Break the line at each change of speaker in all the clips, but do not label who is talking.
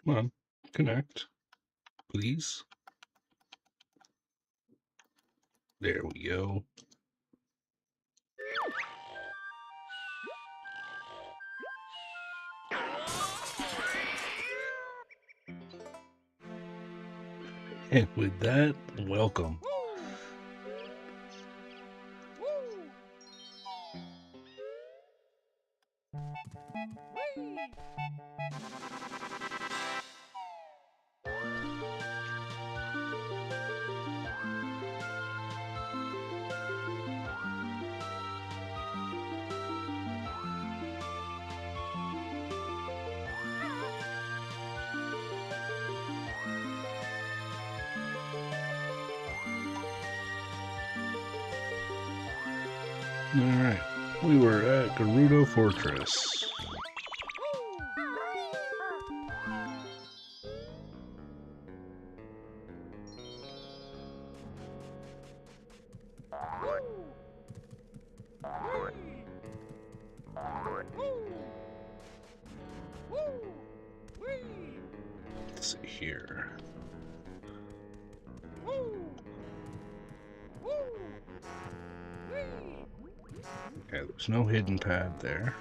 Come on, connect, please. There we go. And with that, welcome. Alright, we were at Gerudo Fortress. Let's see here. Okay, there's no hidden pad there.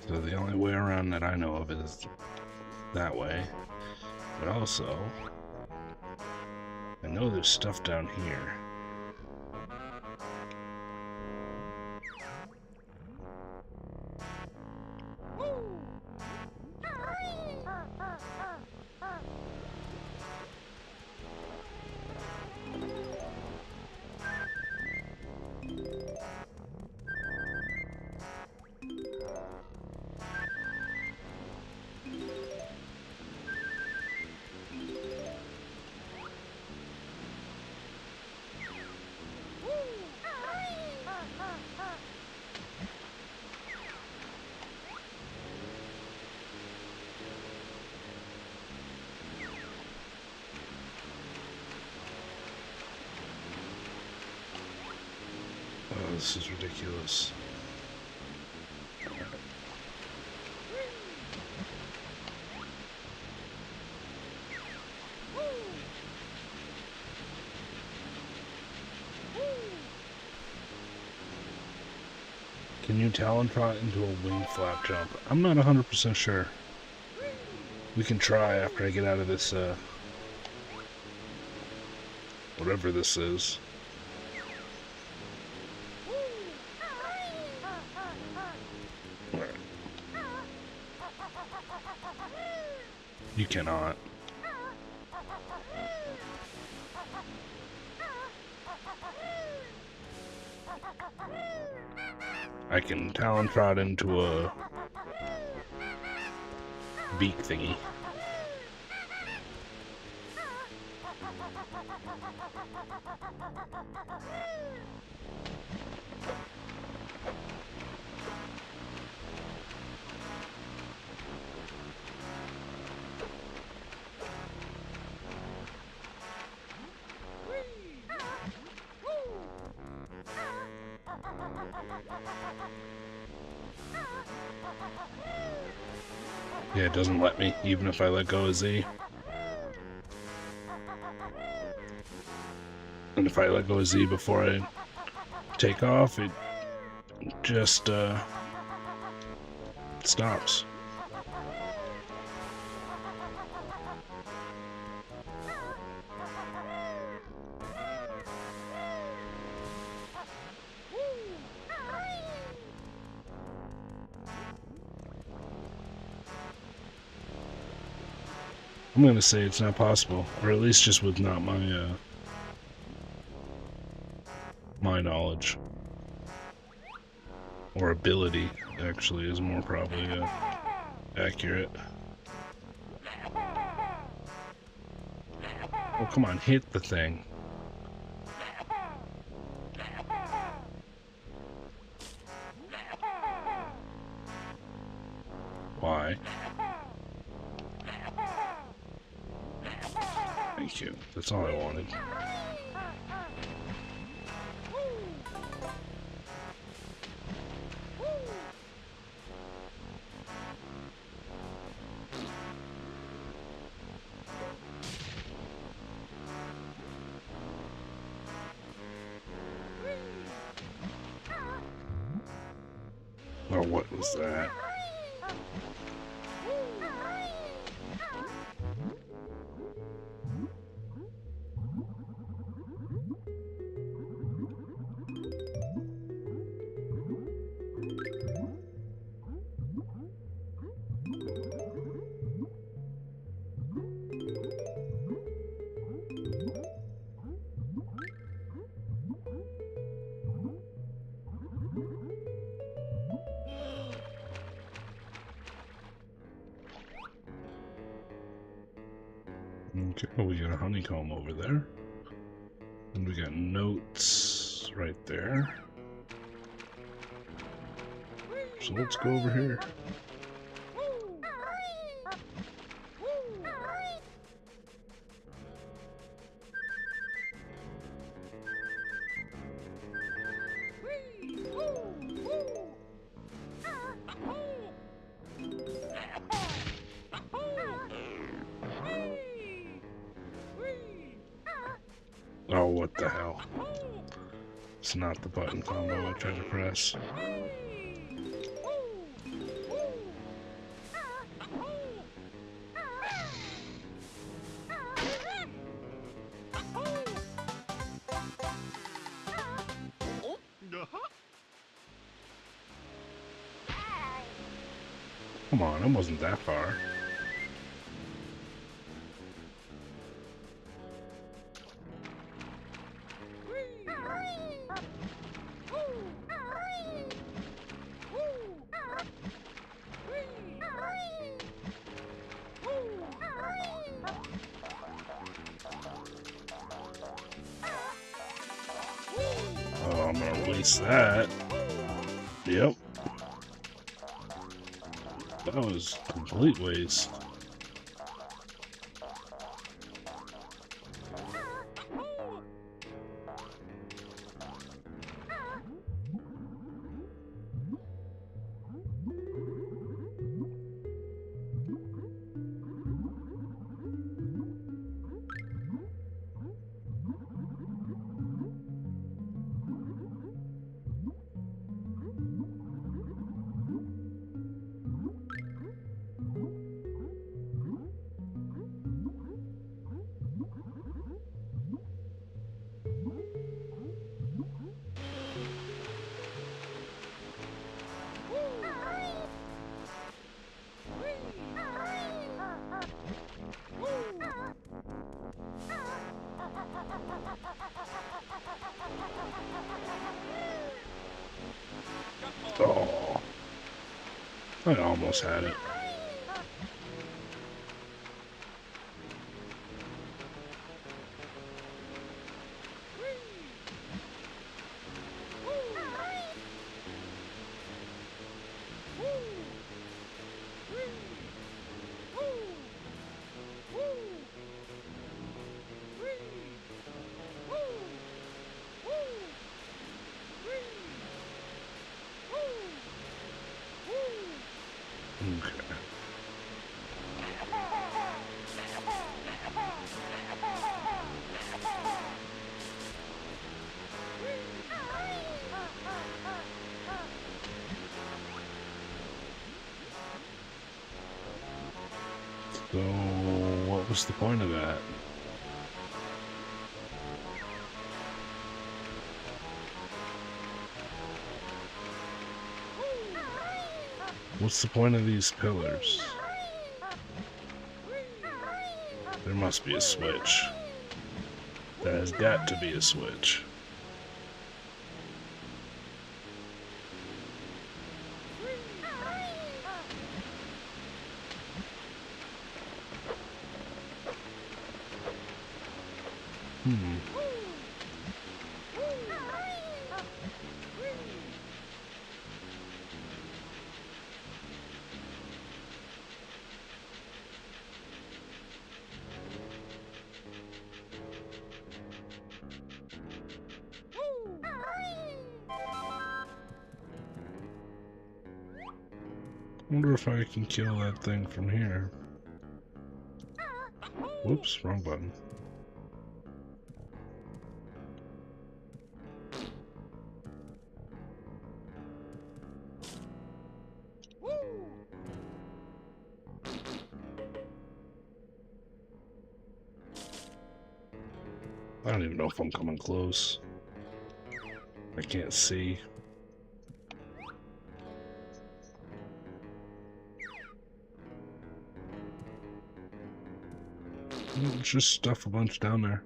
So the only way around that I know of is that way. But also, I know there's stuff down here. Oh, this is ridiculous. Can you talon trot into a wing flap jump? I'm not 100% sure. We can try after I get out of this, whatever this is. You cannot. I can talon trot into a beak thingy. Yeah, it doesn't let me, even if I let go of Z. And if I let go of Z before I take off, it just, stops. I'm gonna say it's not possible, or at least just with not my, my knowledge. Or ability, actually, is more probably, accurate. Oh, come on, hit the thing. Why? Thank you. That's all I wanted. Oh, what was that? Okay, we got a honeycomb over there. And we got notes right there. So let's go over here. Oh, what the hell? It's not the button combo I tried to press. Come on, it wasn't that far. Oh, I'm gonna waste that. Yep. That was a complete waste. Oh, I almost had it. Okay. So, what was the point of that? What's the point of these pillars? There must be a switch. There has got to be a switch. Wonder if I can kill that thing from here. Whoops, wrong button. I don't even know if I'm coming close. I can't see. Let's just stuff a bunch down there.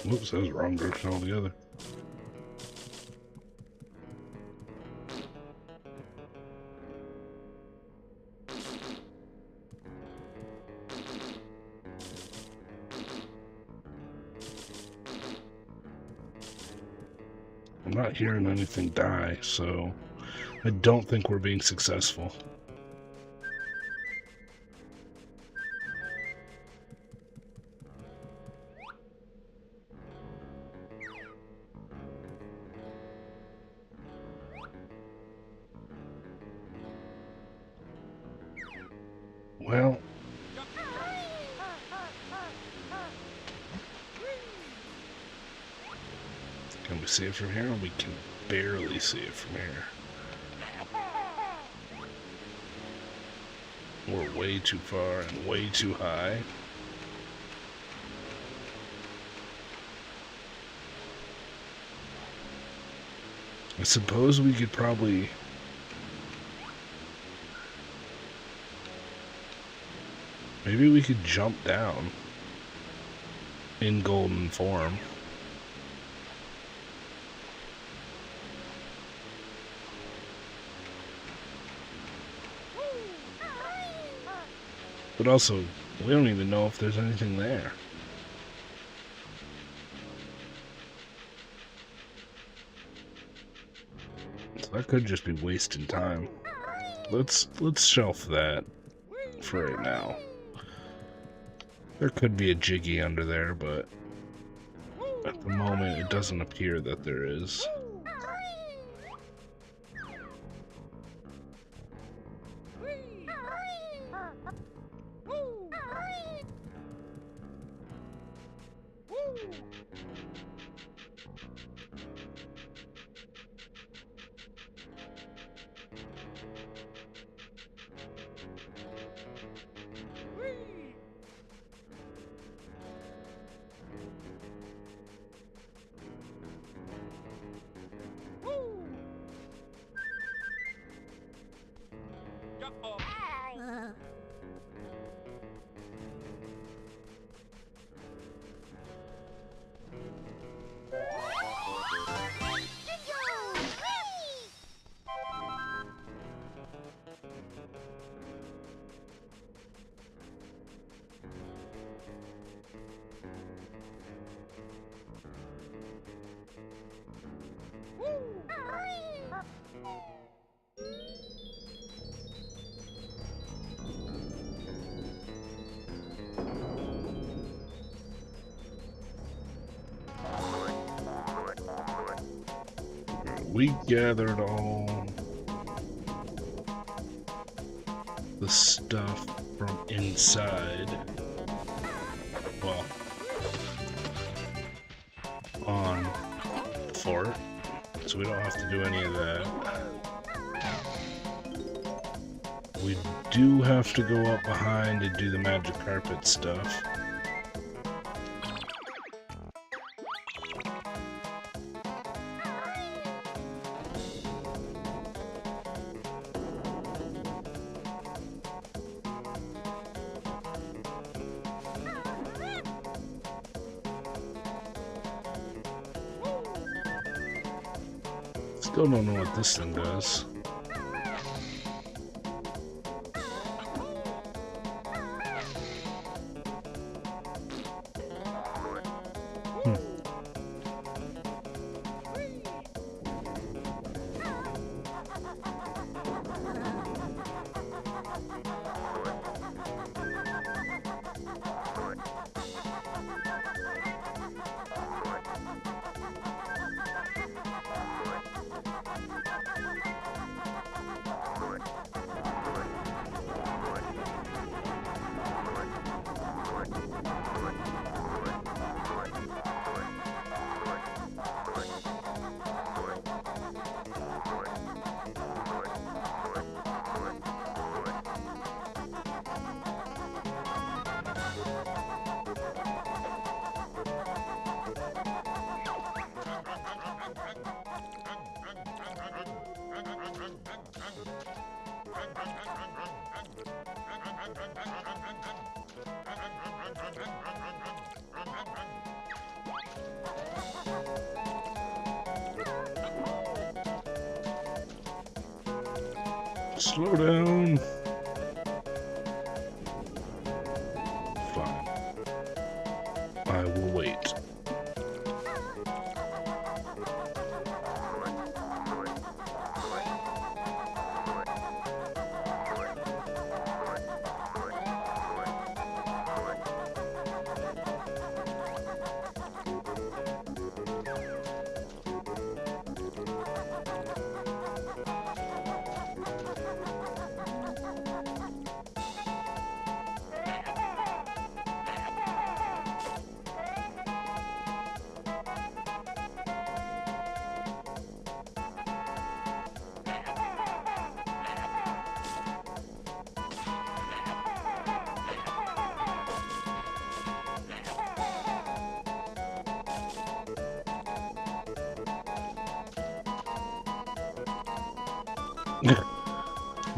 Whoops, that was the wrong direction altogether. I'm not hearing anything die, so I don't think we're being successful. Well, can we see it from here? We can barely see it from here. We're way too far and way too high. I suppose we could probably... Maybe we could jump down in golden form. But also, we don't even know if there's anything there. So that could just be wasting time. Let's shelf that for right now. There could be a Jiggy under there, but at the moment it doesn't appear that there is. We gathered all the stuff from inside, well, on the fort, so we don't have to do any of that. We do have to go up behind and do the magic carpet stuff. Still don't know what this thing does. Slow down. Fine. I will wait.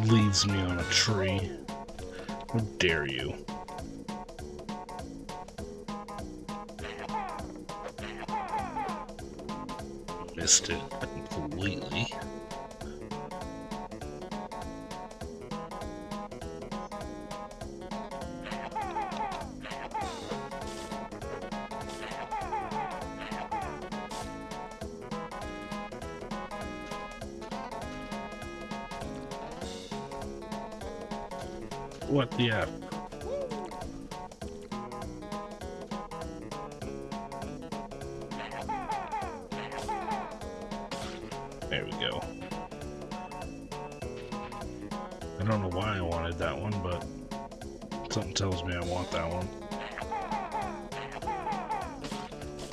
Leaves me on a tree. How dare you? Missed it completely. What the F? There we go. I don't know why I wanted that one, but something tells me I want that one.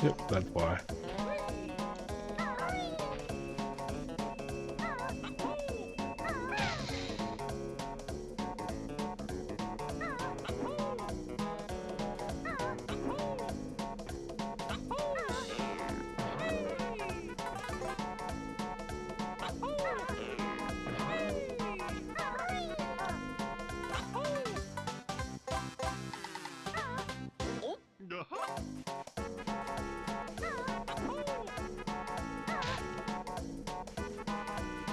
Yep, that's why.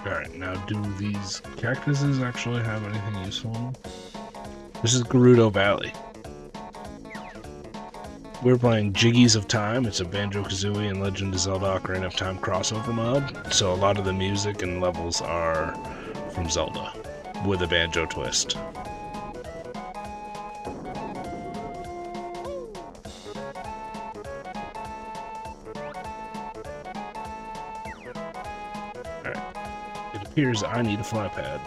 Alright, now do these cactuses actually have anything useful in them? This is Gerudo Valley. We're playing Jiggies of Time. It's a Banjo Kazooie and Legend of Zelda Ocarina of Time crossover mod. So a lot of the music and levels are from Zelda, with a banjo twist. It appears I need a fly pad.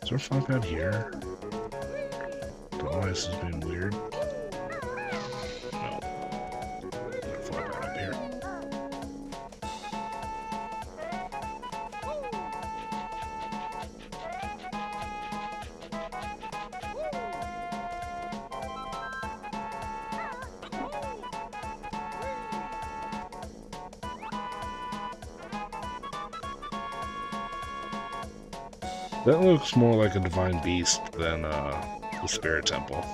Is there a fly pad here? Don't know why this is being weird. No. There's a fly pad up here. That looks more like a divine beast than the spirit temple.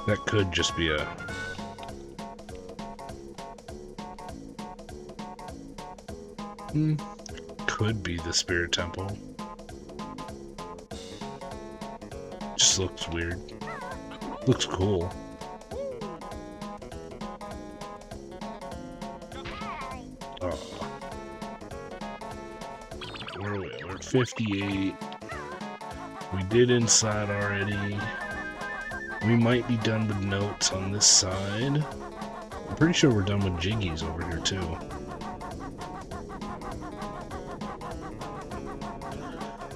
That could just be a... could be the spirit temple. Just looks weird. Looks cool. We're at 58. We did inside already. We might be done with notes on this side. I'm pretty sure we're done with Jiggies over here too.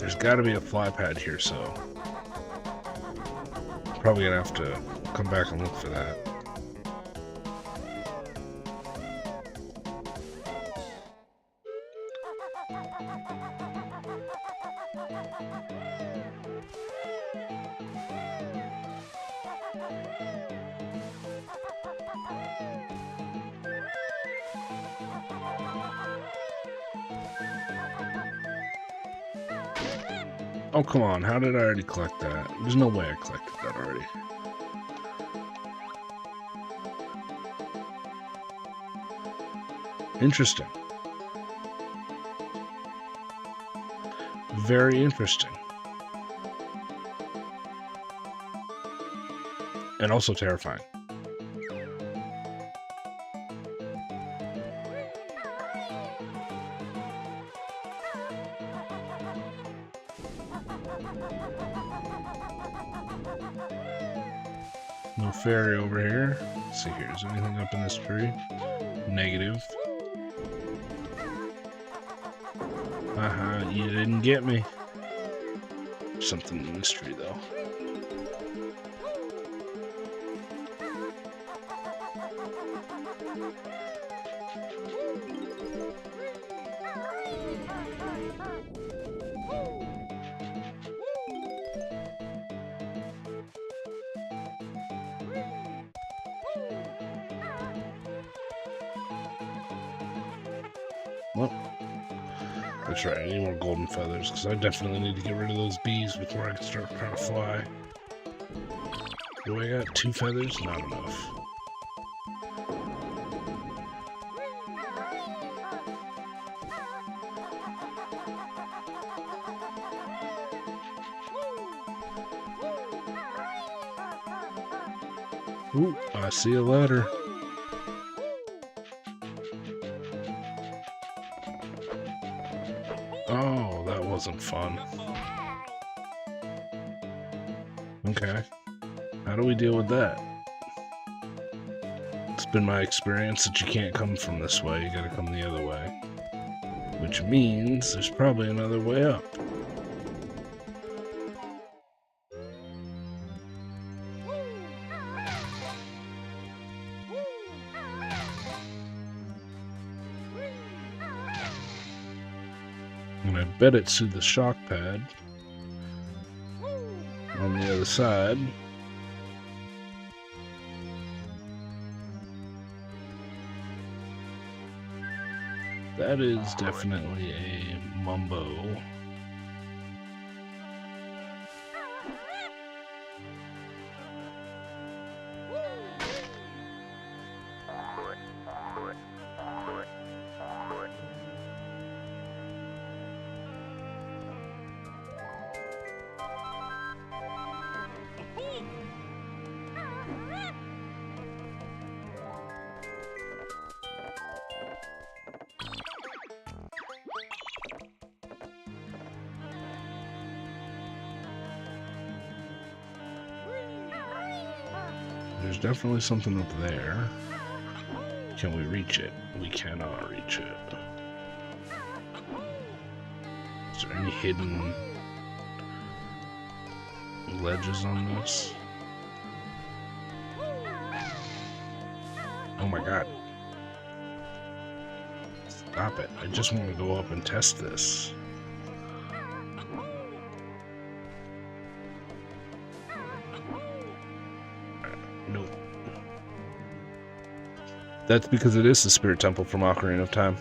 There's got to be a fly pad here, so probably gonna have to come back and look for that. Oh, come on. How did I already collect that? There's no way I collected that already. Interesting. Very interesting. And also terrifying. No fairy over here. Let's see here. Is there anything up in this tree? Negative. Haha, you didn't get me. Something in this tree, though. Well, that's right, I need more golden feathers, because I definitely need to get rid of those bees before I can start trying to fly. Do I got 2 feathers? Not enough. Ooh, I see a ladder. Oh, that wasn't fun. Okay. How do we deal with that? It's been my experience that you can't come from this way, you gotta come the other way. Which means there's probably another way up. And I bet it's through the shock pad on the other side. That is definitely a mumbo. There's definitely something up there. Can we reach it? We cannot reach it. Is there any hidden ledges on this? Oh my god. Stop it. I just want to go up and test this. Nope. That's because it is the Spirit Temple from Ocarina of Time.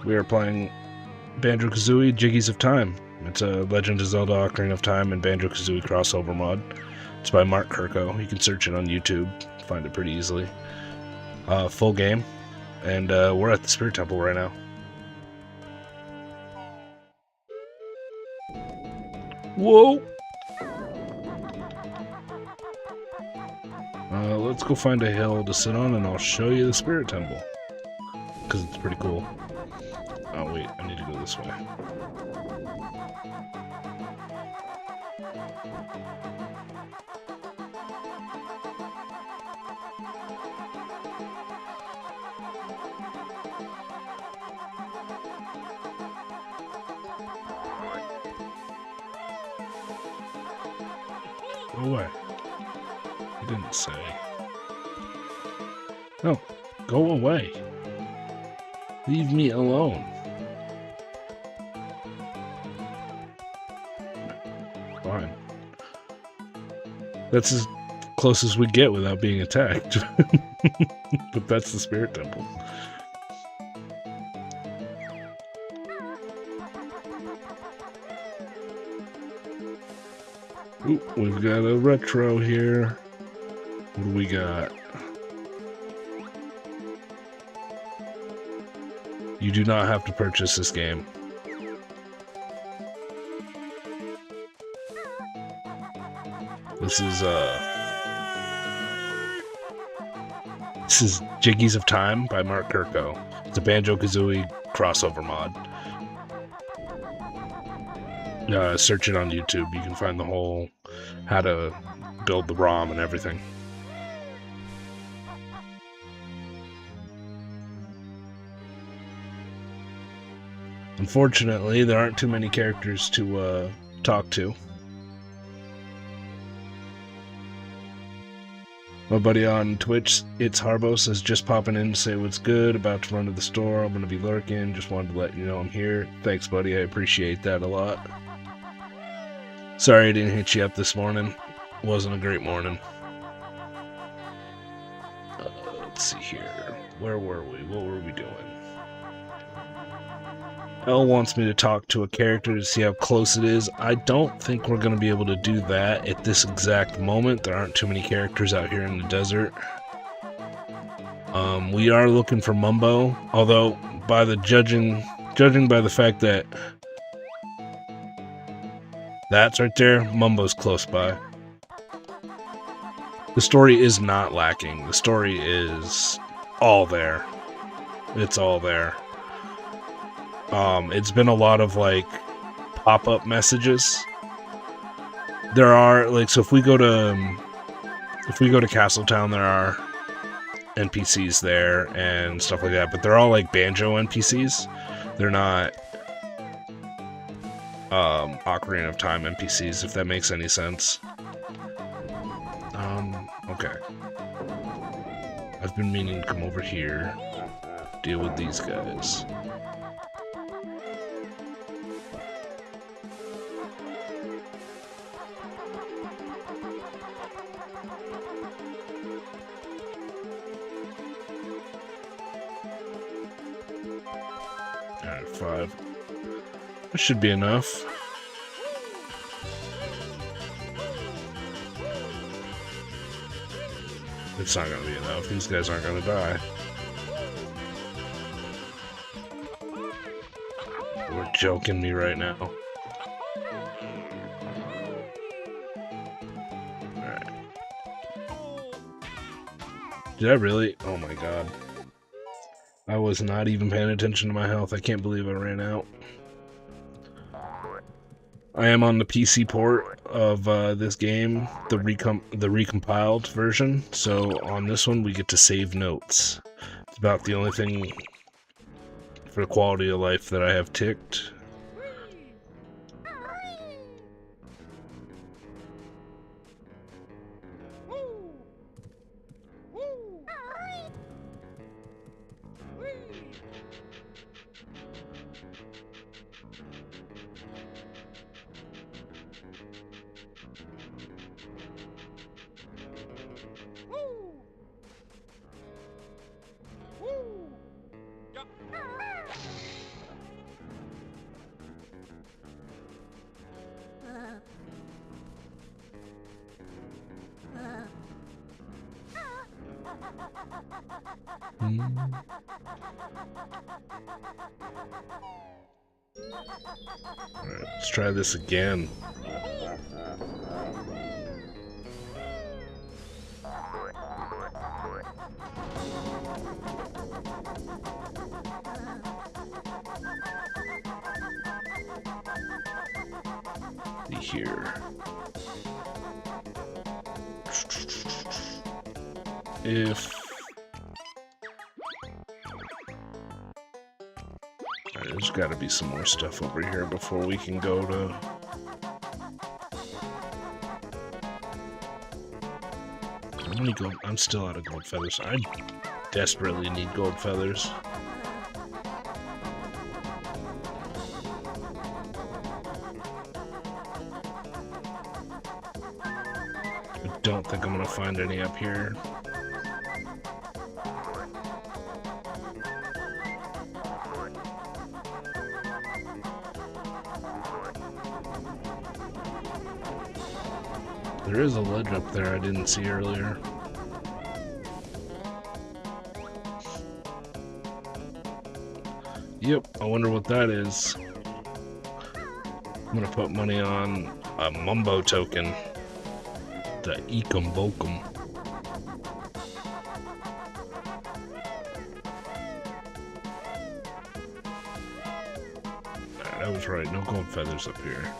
We are playing Banjo Kazooie Jiggies of Time. It's a Legend of Zelda Ocarina of Time and Banjo Kazooie crossover mod. It's by Mark Kirko. You can search it on YouTube, find it pretty easily. Full game. And we're at the Spirit Temple right now. Whoa! Let's go find a hill to sit on and I'll show you the Spirit Temple. Because it's pretty cool. Oh wait, I need to go this way. Go away. He didn't say. No, go away. Leave me alone. Fine. That's as close as we get without being attacked. But that's the spirit temple. Ooh, we've got a retro here. What do we got? You do not have to purchase this game. This is Jiggies of Time by Mark Kirko. It's a Banjo Kazooie crossover mod. Search it on YouTube. You can find the whole how to build the ROM and everything. Unfortunately, there aren't too many characters to talk to. My buddy on Twitch, It's Harbo, says just popping in to say what's good, about to run to the store, I'm going to be lurking, just wanted to let you know I'm here. Thanks, buddy, I appreciate that a lot. Sorry I didn't hit you up this morning. Wasn't a great morning. Let's see here. Where were we? What were we doing? Elle wants me to talk to a character to see how close it is. I don't think we're going to be able to do that at this exact moment. There aren't too many characters out here in the desert. We are looking for Mumbo, although by the judging by the fact that that's right there, Mumbo's close by. The story is not lacking. The story is all there. It's all there. It's been a lot of like pop-up messages. There are like, so if we go to Castletown, there are NPCs there and stuff like that, but they're all like Banjo NPCs. They're not Ocarina of Time NPCs, if that makes any sense. Okay. I've been meaning to come over here, deal with these guys. Alright, 5. That should be enough. It's not gonna be enough. These guys aren't gonna die. You're joking me right now. Alright. Did I really? Oh my god. I was not even paying attention to my health. I can't believe I ran out. I am on the PC port of this game, the recompiled version, so on this one we get to save notes. It's about the only thing for quality of life that I have ticked. Alright, let's try this again. Here. If there's got to be some more stuff over here before we can go to How many gold? I'm still out of gold feathers. I desperately need gold feathers. I don't think I'm gonna find any up here. There is a ledge up there I didn't see earlier. Yep, I wonder what that is. I'm gonna put money on a Mumbo token. The Ekum Bokum. Alright, I was right, no gold feathers up here.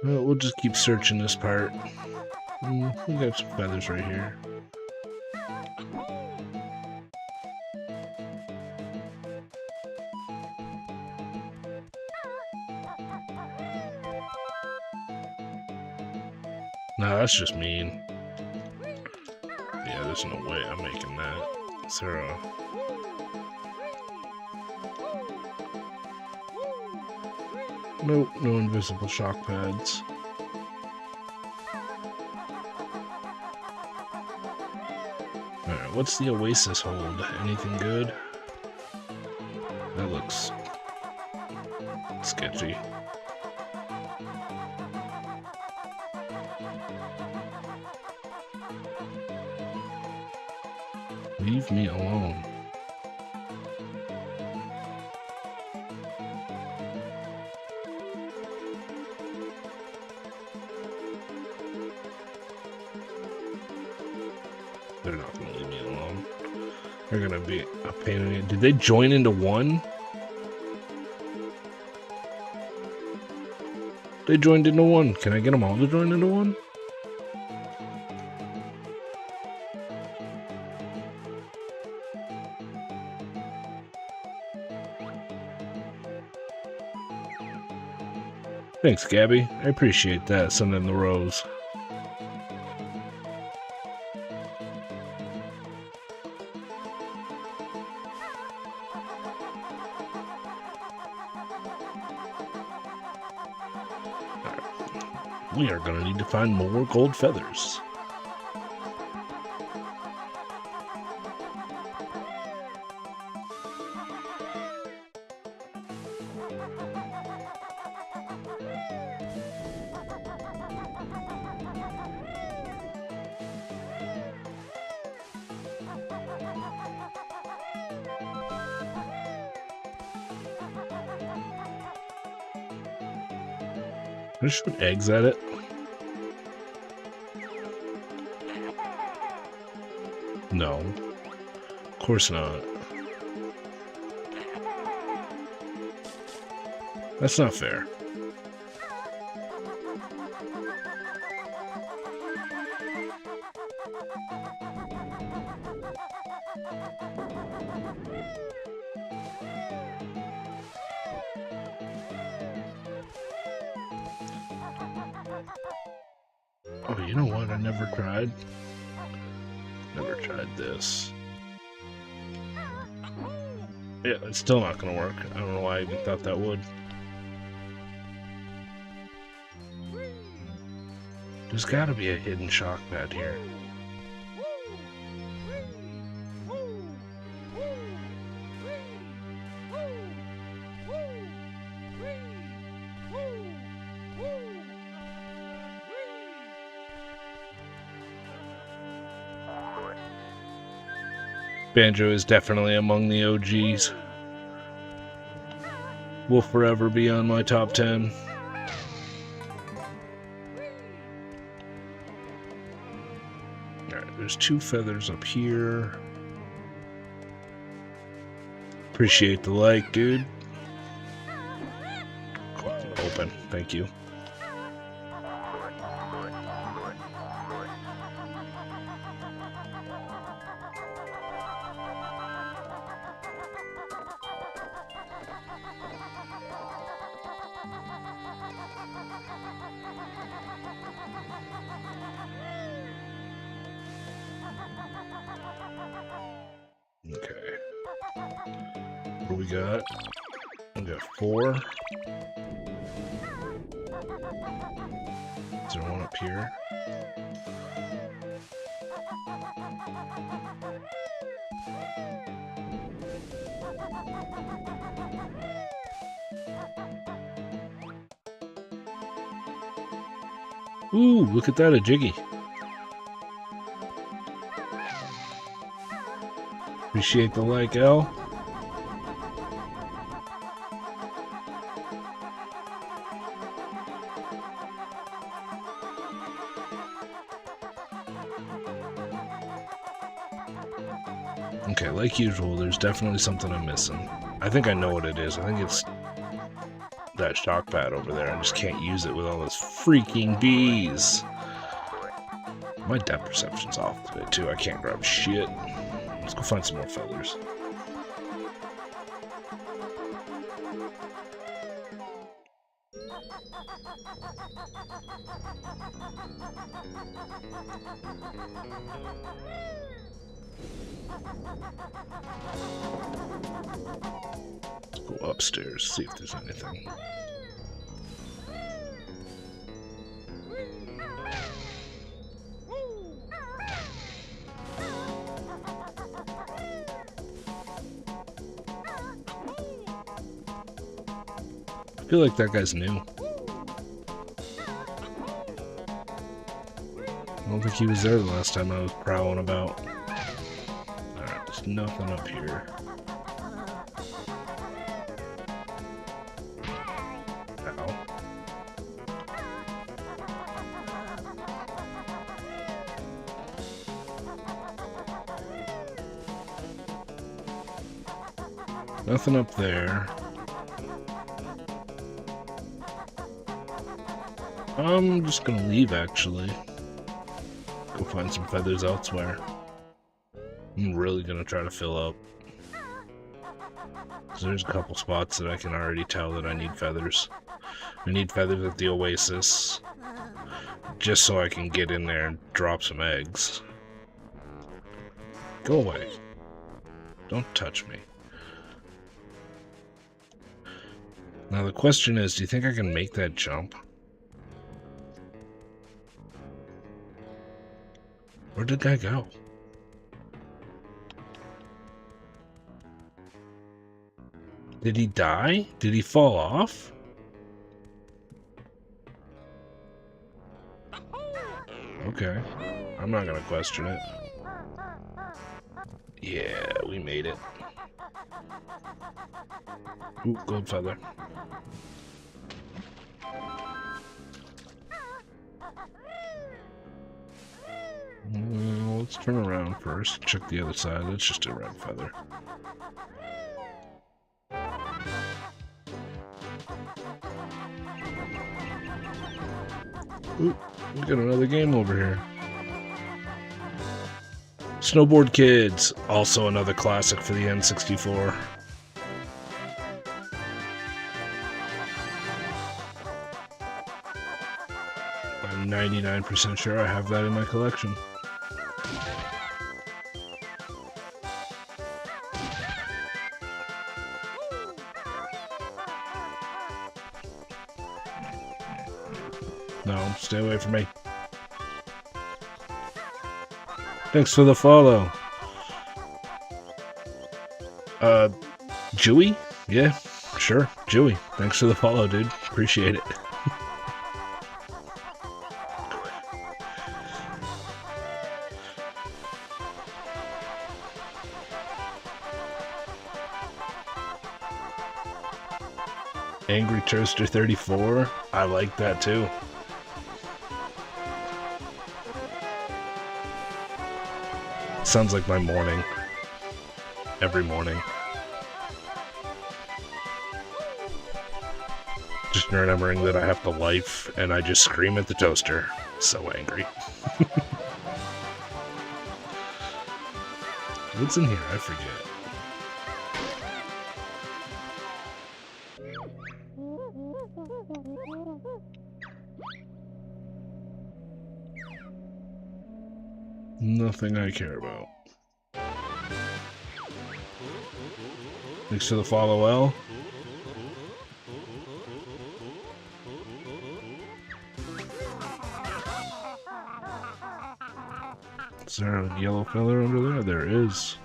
Well, we'll just keep searching this part. We got some feathers right here. No, that's just mean. Yeah, there's no way I'm making that. Is there a... Nope, no invisible shock pads. Alright, what's the Oasis hold? Anything good? That looks sketchy. Leave me alone. They're not gonna leave me alone. They're gonna be a pain in the... Did they join into one? They joined into one. Can I get them all to join into one? Thanks, Gabby. I appreciate that, sending the rose. We are going to need to find more gold feathers. I just put eggs at it. No. Of course not. That's not fair. Oh, you know what? I never tried. Never tried this. Yeah, it's still not gonna work. I don't know why I even thought that would. There's gotta be a hidden shock pad here. Banjo is definitely among the OGs. Will forever be on my top 10. Alright, there's 2 feathers up here. Appreciate the like, dude. Open, thank you. What do we got? We got 4. Is there one up here? Ooh, look at that, a Jiggy. Appreciate the like, L. Okay, like usual, there's definitely something I'm missing. I think I know what it is. I think it's that shock pad over there. I just can't use it with all those freaking bees. My depth perception's off today, too. I can't grab shit. Let's go find some more feathers. Let's go upstairs, see if there's anything. I feel like that guy's new. I don't think he was there the last time I was prowling about. Alright, there's nothing up here. Ow. Nothing up there. I'm just gonna leave, actually. Go find some feathers elsewhere. I'm really gonna try to fill up. So there's a couple spots that I can already tell that I need feathers. I need feathers at the oasis. Just so I can get in there and drop some eggs. Go away. Don't touch me. Now the question is, do you think I can make that jump? Where did that guy go? Did he die? Did he fall off? Okay. I'm not gonna question it. Yeah, we made it. Ooh, gold feather. Let's turn around first. Check the other side. That's just a red feather. Ooh, we got another game over here. Snowboard Kids, also another classic for the N64. I'm 99% sure I have that in my collection. No, stay away from me. Thanks for the follow. Jewy? Yeah, sure. Jewy. Thanks for the follow, dude. Appreciate it. Angry Toaster 34. I like that too. Sounds like my morning. Every morning. Just remembering that I have to life and I just scream at the toaster. So angry. What's in here? I forget. Nothing I care about. Thanks for the follow, L. Is there a yellow feather under there? There is.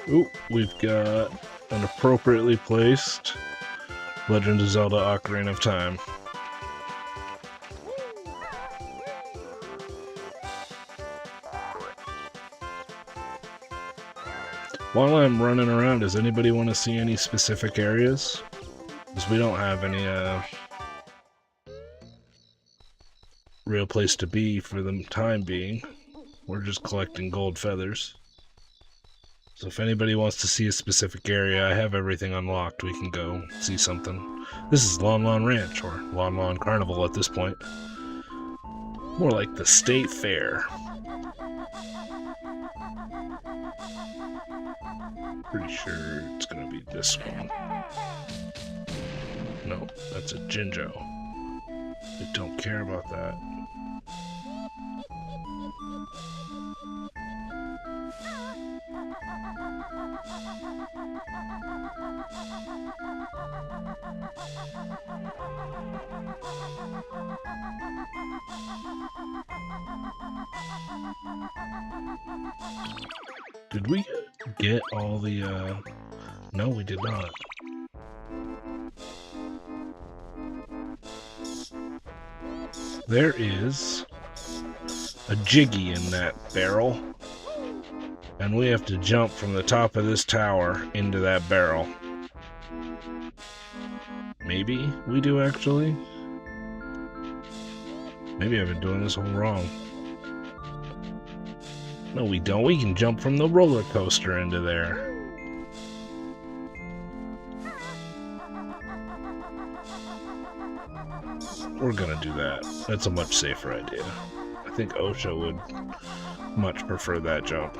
Ooh, we've got an appropriately placed Legend of Zelda Ocarina of Time. While I'm running around, does anybody want to see any specific areas? Because we don't have any real place to be for the time being. We're just collecting gold feathers. So if anybody wants to see a specific area, I have everything unlocked. We can go see something. This is Lon Lon Ranch, or Lon Lon Carnival at this point. More like the State Fair. Pretty sure it's gonna be this one. No, that's a Jinjo. I don't care about that. Did we get all the, no, we did not. There is a Jiggy in that barrel, and we have to jump from the top of this tower into that barrel. Maybe we do, actually. Maybe I've been doing this all wrong. No, we don't. We can jump from the roller coaster into there. We're gonna do that. That's a much safer idea. I think Osha would much prefer that jump.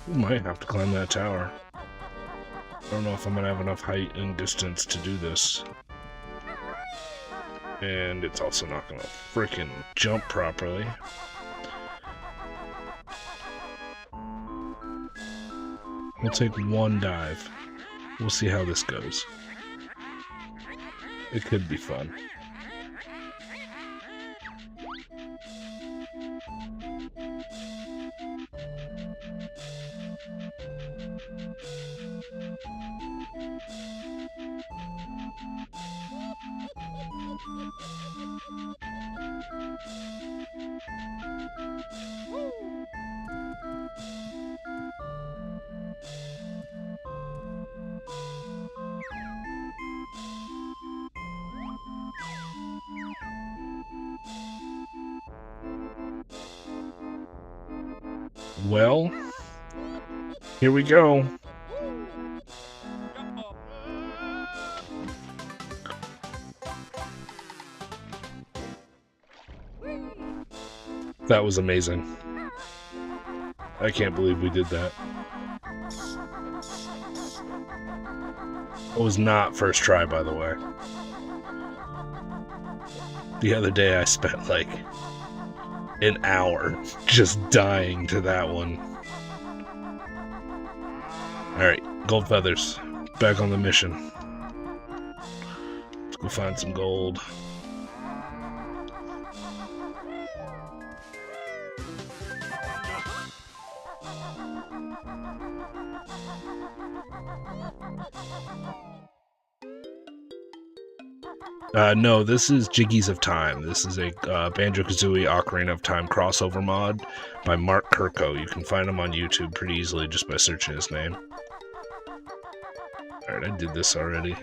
We might have to climb that tower. I don't know if I'm gonna have enough height and distance to do this. And it's also not gonna frickin' jump properly. We'll take one dive. We'll see how this goes. It could be fun. Well, here we go. That was amazing. I can't believe we did that. It was not first try, by the way. The other day I spent like an hour just dying to that one. Alright, gold feathers. Back on the mission. Let's go find some gold. No, this is Jiggies of Time. This is a Banjo Kazooie Ocarina of Time crossover mod by Mark Kirko. You can find him on YouTube pretty easily just by searching his name. Alright, I did this already.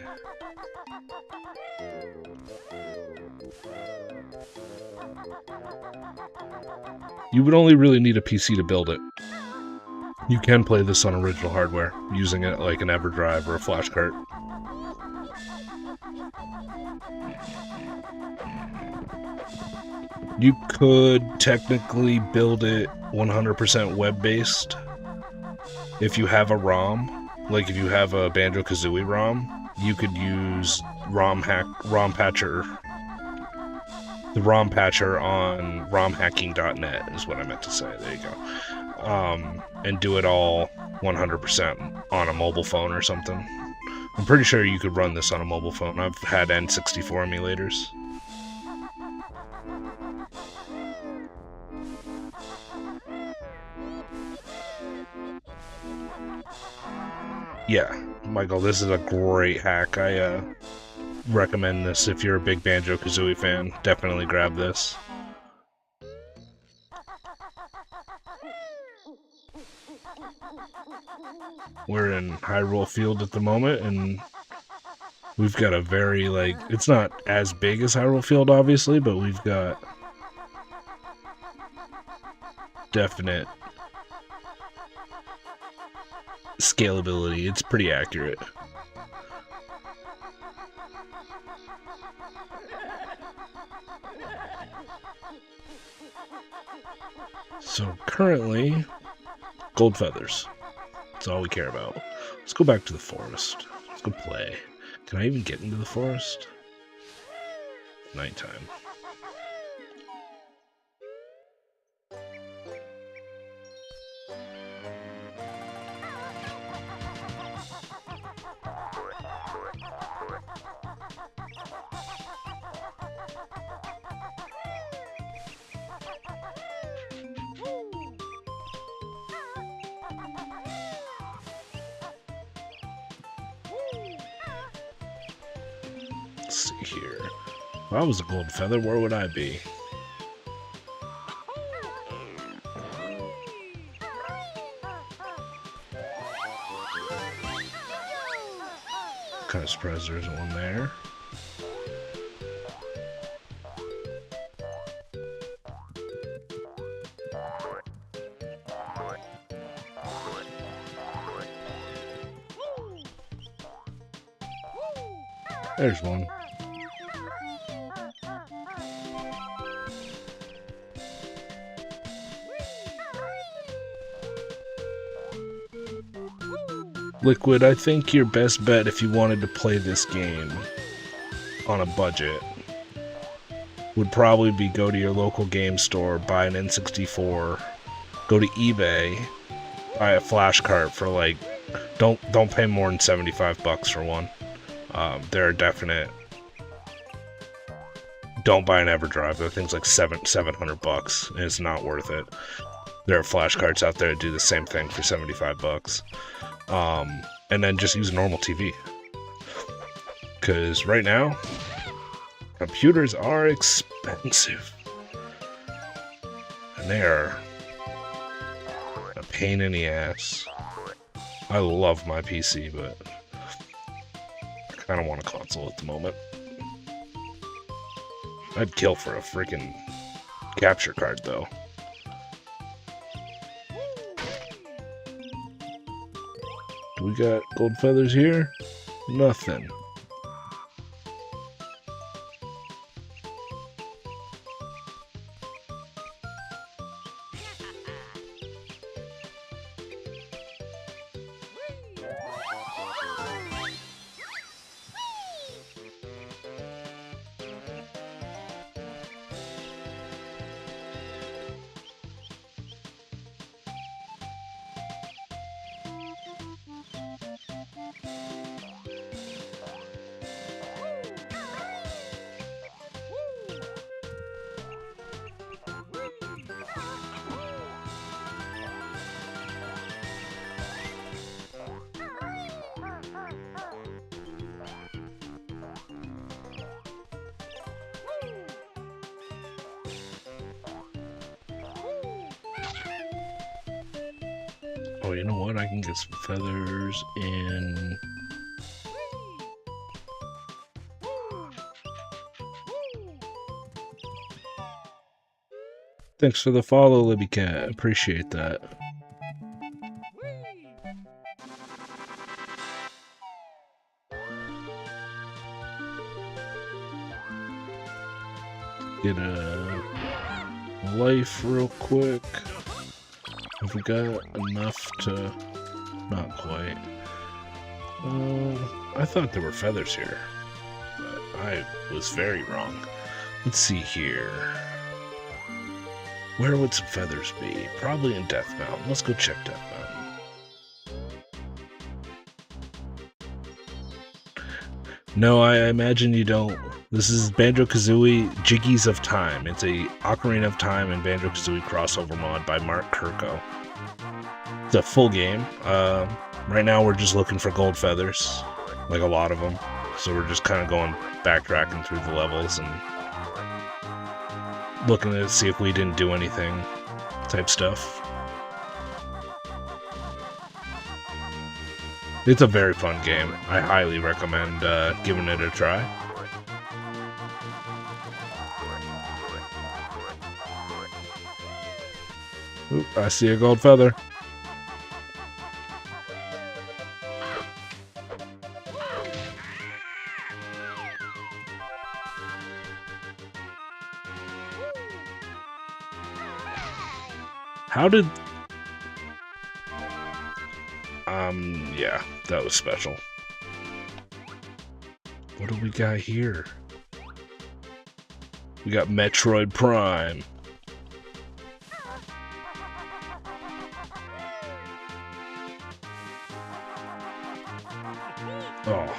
You would only really need a PC to build it. You can play this on original hardware, using it like an EverDrive or a flash cart. You could technically build it 100% web-based if you have a ROM. Like if you have a Banjo Kazooie ROM, you could use the ROM patcher on romhacking.net is what I meant to say. There you go. And do it all 100% on a mobile phone or something. I'm pretty sure you could run this on a mobile phone. I've had N64 emulators. Yeah, Michael, this is a great hack. I recommend this if you're a big Banjo Kazooie fan. Definitely grab this. We're in Hyrule Field at the moment, and we've got a very, like, it's not as big as Hyrule Field, obviously, but we've got definite scalability. It's pretty accurate. So currently, gold feathers. That's all we care about. Let's go back to the forest. Let's go play. Can I even get into the forest? Nighttime. Let's see here. If I was a gold feather, where would I be? Kind of surprised there isn't one there. There's one. Liquid, I think your best bet if you wanted to play this game on a budget would probably be go to your local game store, buy an N64, go to eBay, buy a flash cart for like, don't pay more than $75 for one. There are definite. Don't buy an EverDrive. That thing's like $700, and it's not worth it. There are flash carts out there that do the same thing for $75. And then just use a normal TV. Because right now, computers are expensive. And they are a pain in the ass. I love my PC, but I kind of want a console at the moment. I'd kill for a freaking capture card, though. Do we got gold feathers here? Nothing. Oh, you know what? I can get some feathers in Thanks for the follow, Libby Cat. Appreciate that. Get a life real quick. Have we got enough to... Not quite. I thought there were feathers here, but I was very wrong. Let's see here. Where would some feathers be? Probably in Death Mountain. Let's go check Death Mountain. No, I imagine you don't. This is Banjo Kazooie Jiggies of Time. It's a Ocarina of Time and Banjo Kazooie crossover mod by Mark Kirko. It's a full game. Right now we're just looking for gold feathers, like a lot of them. So we're just kind of going backtracking through the levels and looking to see if we didn't do anything type stuff. It's a very fun game. I highly recommend giving it a try. Oop, I see a gold feather. How did... yeah, that was special. What do we got here? We got Metroid Prime. Oh.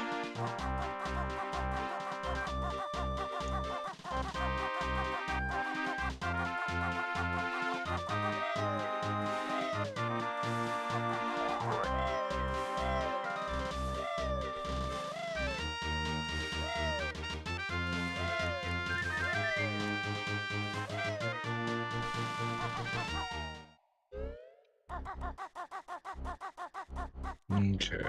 Okay.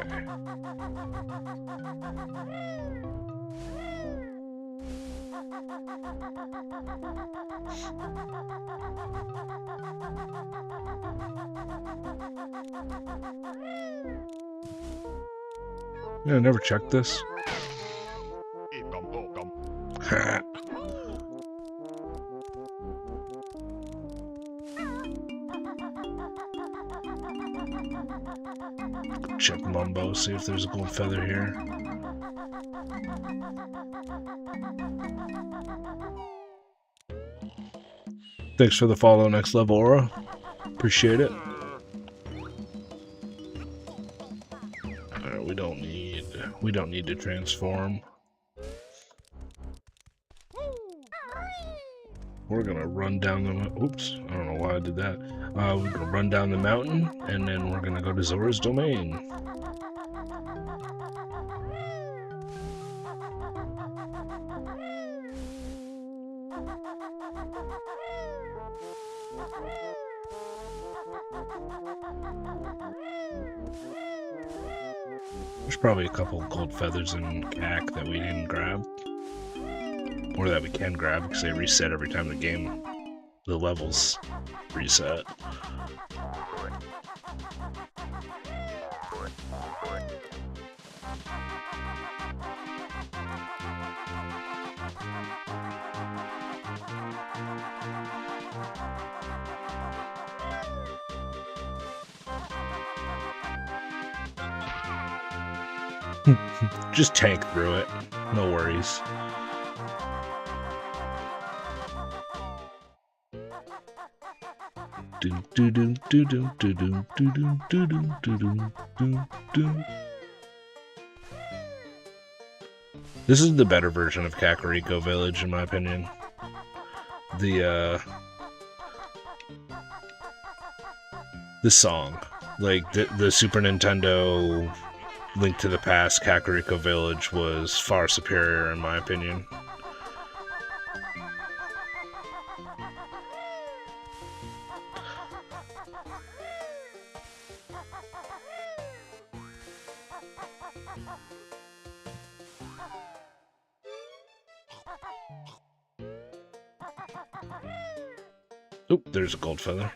Yeah, I never checked this. Check Mumbo, see if there's a gold feather here. Thanks for the follow, Next Level Aura. Appreciate it. Alright, we don't need to transform. We're gonna run down the... Oops, I don't know why I did that. We're gonna run down the mountain, and then we're gonna go to Zora's Domain. There's probably a couple gold feathers in CAC that we didn't grab. Or that we can grab, because they reset every time the levels reset. Just tank through it. No worries. This is the better version of Kakariko Village, in my opinion. The song, like the Super Nintendo Link to the Past Kakariko Village was far superior, in my opinion. Oop, there's a gold feather.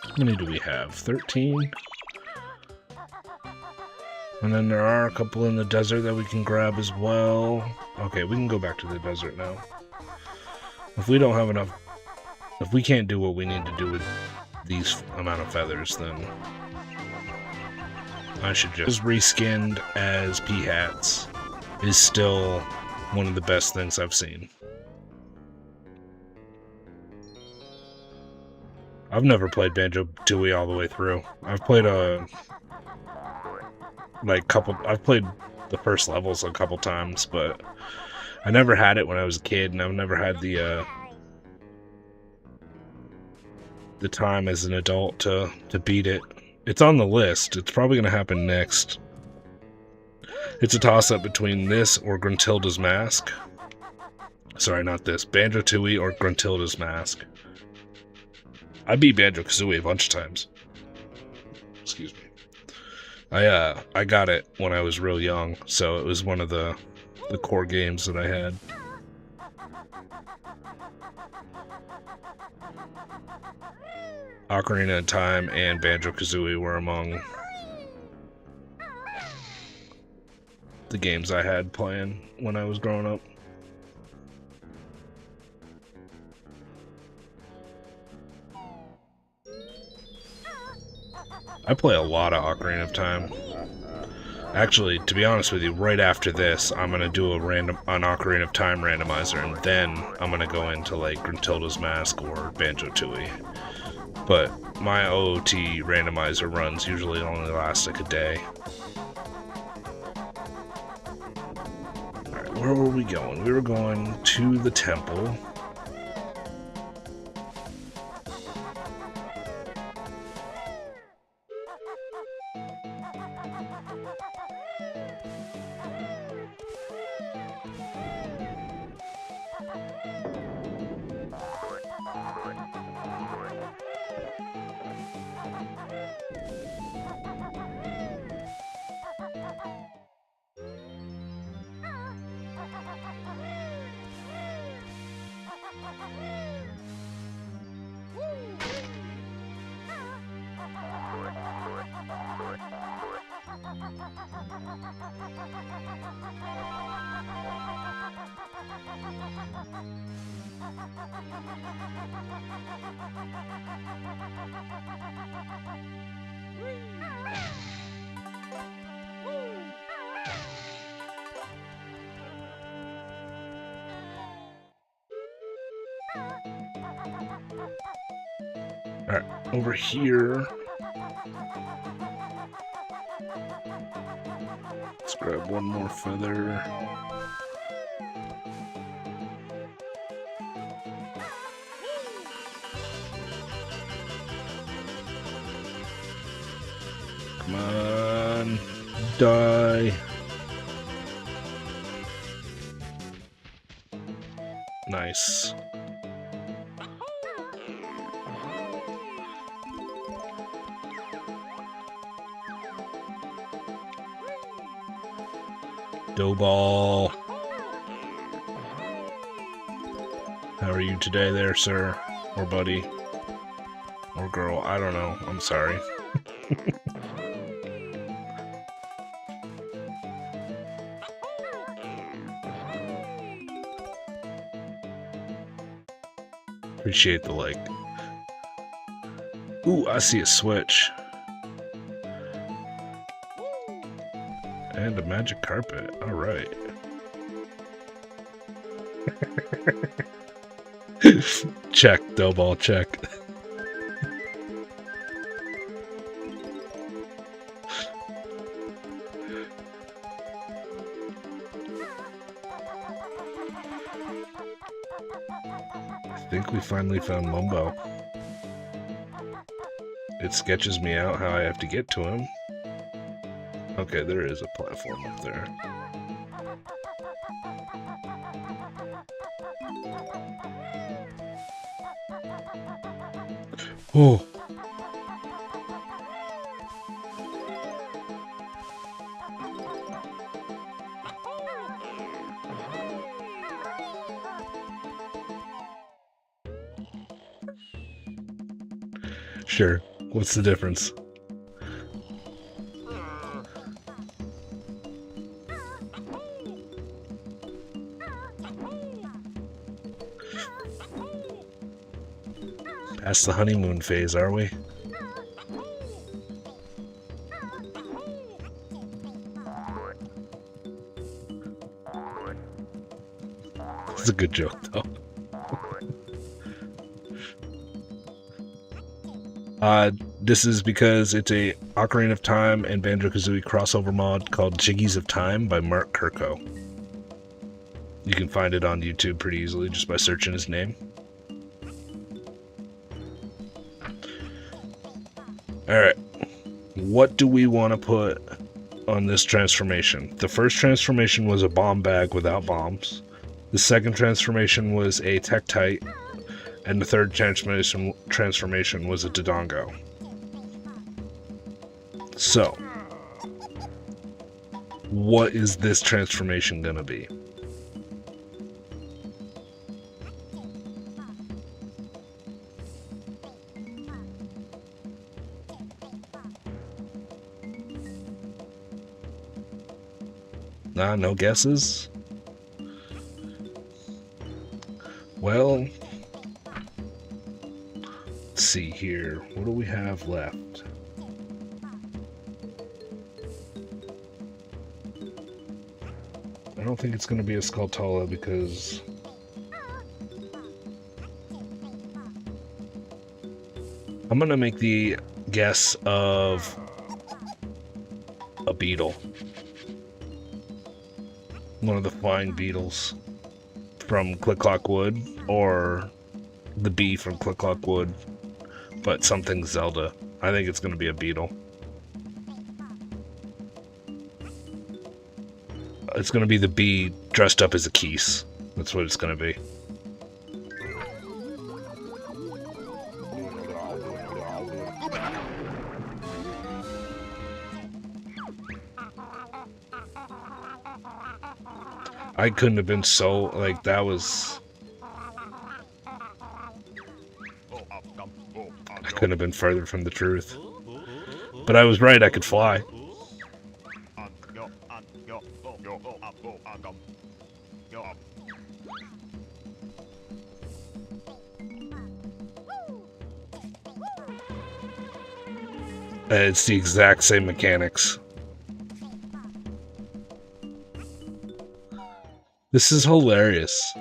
How many do we have? 13? And then there are a couple in the desert that we can grab as well. Okay, we can go back to the desert now. If we don't have enough... If we can't do what we need to do with these amount of feathers, then... I should just... Reskinned as P-Hats is still one of the best things I've seen. I've never played Banjo Kazooie all the way through. I've played I've played the first levels a couple times, but I never had it when I was a kid, and I've never had the time as an adult to beat it. It's on the list. It's probably going to happen next. It's a toss-up between this or Gruntilda's Mask. Sorry, not this. Banjo Kazooie or Gruntilda's Mask. I beat Banjo Kazooie a bunch of times. Excuse me. I got it when I was real young, so it was one of the core games that I had. Ocarina of Time and Banjo Kazooie were among the games I had playing when I was growing up. I play a lot of Ocarina of Time. Actually, to be honest with you, right after this, I'm gonna do an Ocarina of Time randomizer, and then I'm gonna go into like Gruntilda's Mask or Banjo Kazooie. But my OOT randomizer runs usually only last like a day. Alright, where were we going? We were going to the temple. Alright, over here. Let's grab one more feather. Come on, die. Nice. Dough ball. How are you today there, sir? Or buddy? Or girl? I don't know. I'm sorry. Appreciate the like. Ooh, I see a switch. And a magic carpet. Alright. Check, dough ball, check. I think we finally found Mumbo. It sketches me out how I have to get to him. Okay, there is a platform up there. Oh. Sure. What's the difference? Past the honeymoon phase, are we? That's a good joke, though. This is because it's a Ocarina of Time and Banjo Kazooie crossover mod called Jiggies of Time by Mark Kirko. You can find it on YouTube pretty easily just by searching his name. Alright. What do we want to put on this transformation? The first transformation was a bomb bag without bombs. The second transformation was a Tektite. And the third transformation was a Dodongo. So, what is this transformation gonna be? Nah, no guesses? Well, let's see here. What do we have left? I don't think it's going to be a Skulltula because I'm going to make the guess of a beetle. One of the flying beetles from Click Clock Wood, or the bee from Click Clock Wood, but something Zelda. I think it's going to be a beetle. It's going to be the bee dressed up as a Keese. That's what it's going to be. I couldn't have been so, like, that was... I couldn't have been further from the truth. But I was right, I could fly. It's the exact same mechanics. This is hilarious.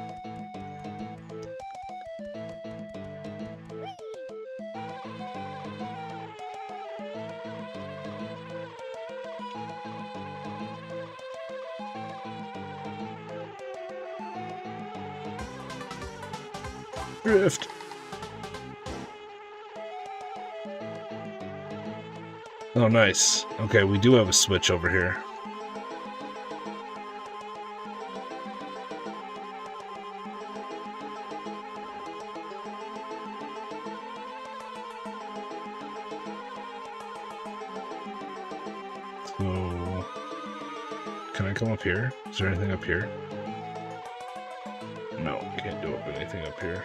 Drift. Oh, nice. Okay, we do have a switch over here. So, can I come up here? Is there anything up here? No, can't do anything up here.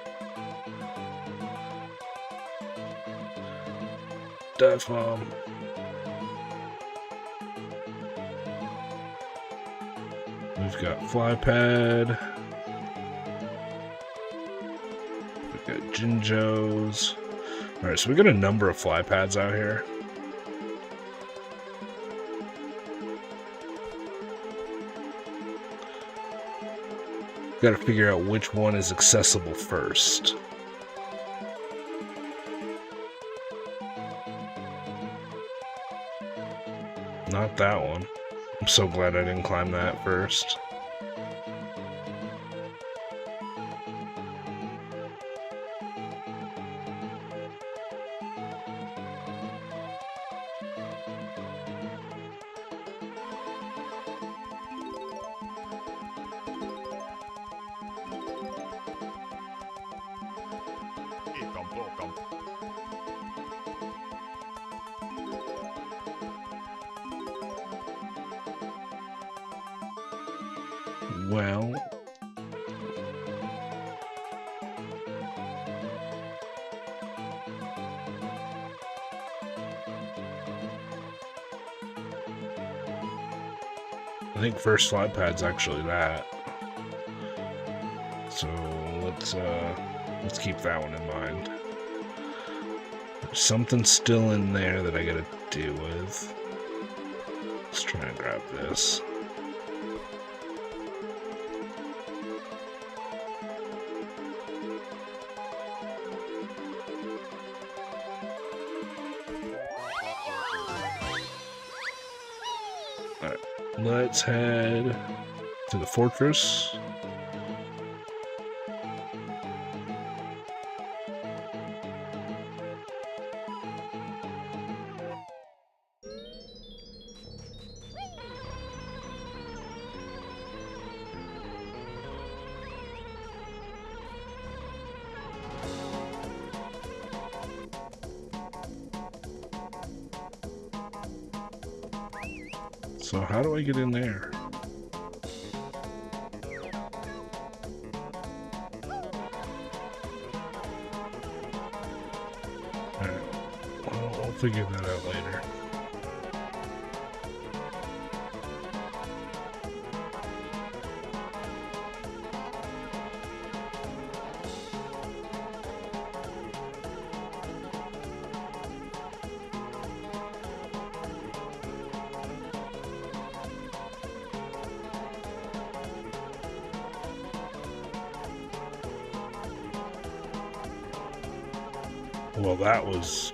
Dive bomb. We've got fly pad. We've got Jinjos. Alright, so we got a number of fly pads out here. Gotta figure out which one is accessible first. Not that one. I'm so glad I didn't climb that first. Well... I think first flight pad's actually that. So let's keep that one in mind. There's something still in there that I gotta deal with. Let's try and grab this. Alright, let's head to the fortress. So how do I get in there? Alright, well, I'll figure that out later. Well, that was...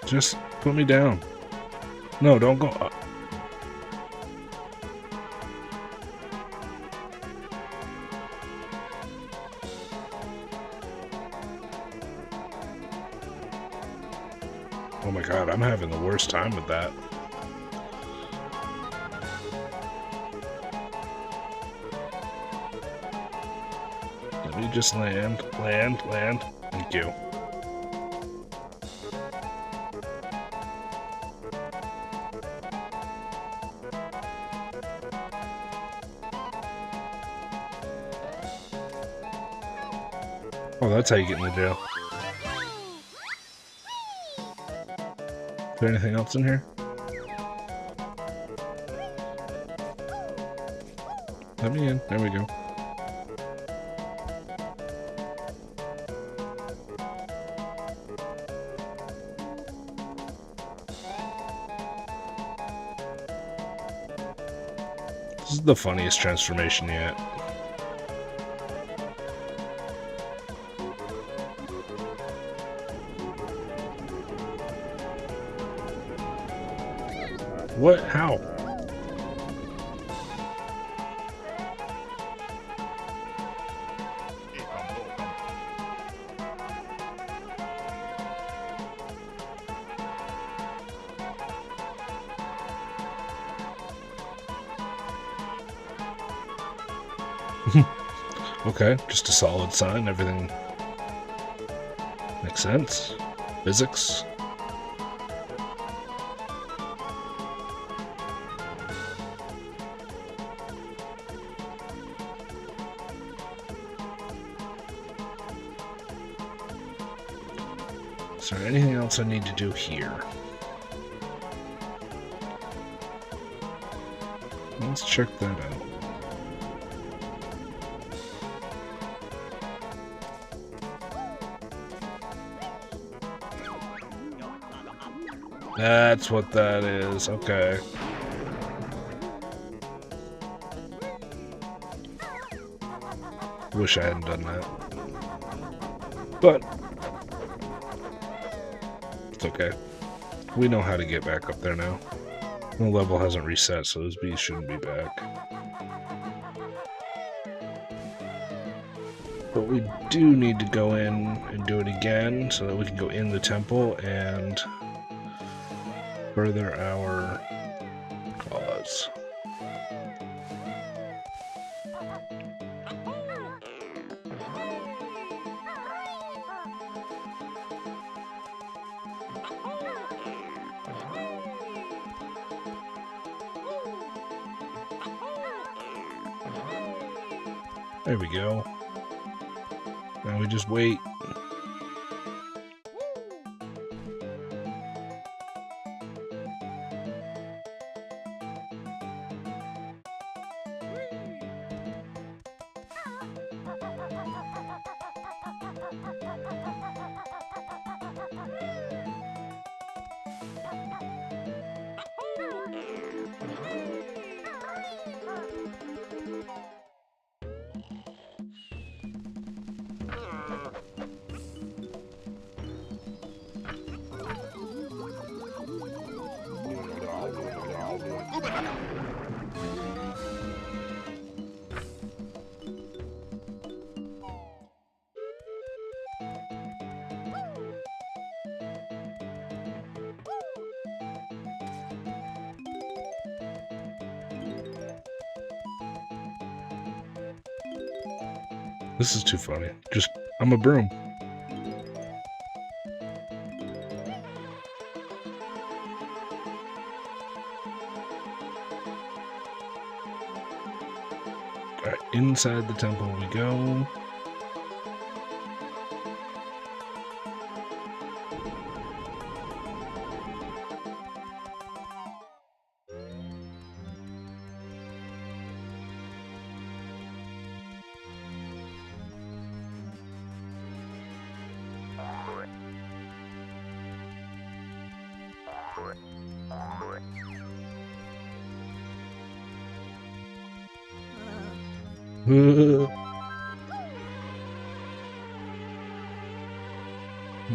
Just put me down. No, don't go up. Oh my god, I'm having the worst time with that. Let me just land. Thank you. Oh, that's how you get in the jail. Is there anything else in here? Let me in. There we go. This is the funniest transformation yet. What? How? Okay, just a solid sign. Everything makes sense. Physics. Is there anything else I need to do here? Let's check that out. That's what that is. Okay. Wish I hadn't done that. But it's okay. We know how to get back up there now. The level hasn't reset, so those bees shouldn't be back. But we do need to go in and do it again so that we can go in the temple and further our cause. There we go. Now we just wait. This is too funny. Just, I'm a broom. Alright, inside the temple we go.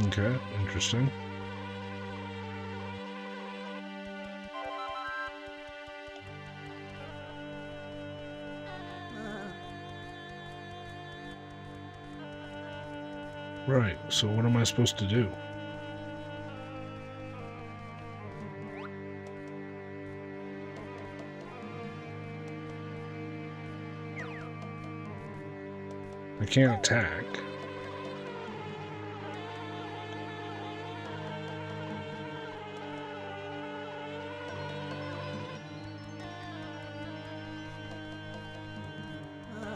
Okay, interesting. Right, so what am I supposed to do? I can't attack.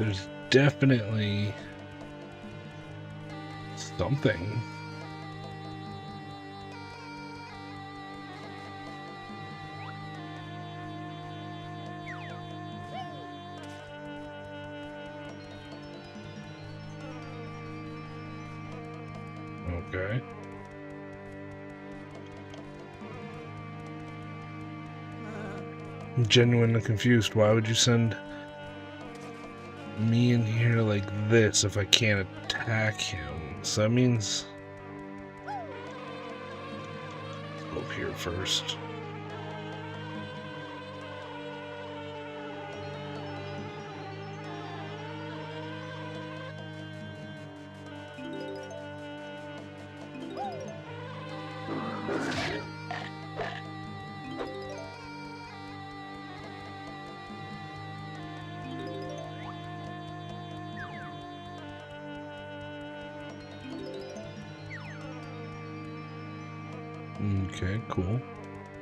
There's definitely something. Okay. I'm genuinely confused. Why would you send me in here like this if I can't attack him? So that means go up here first. Okay, cool.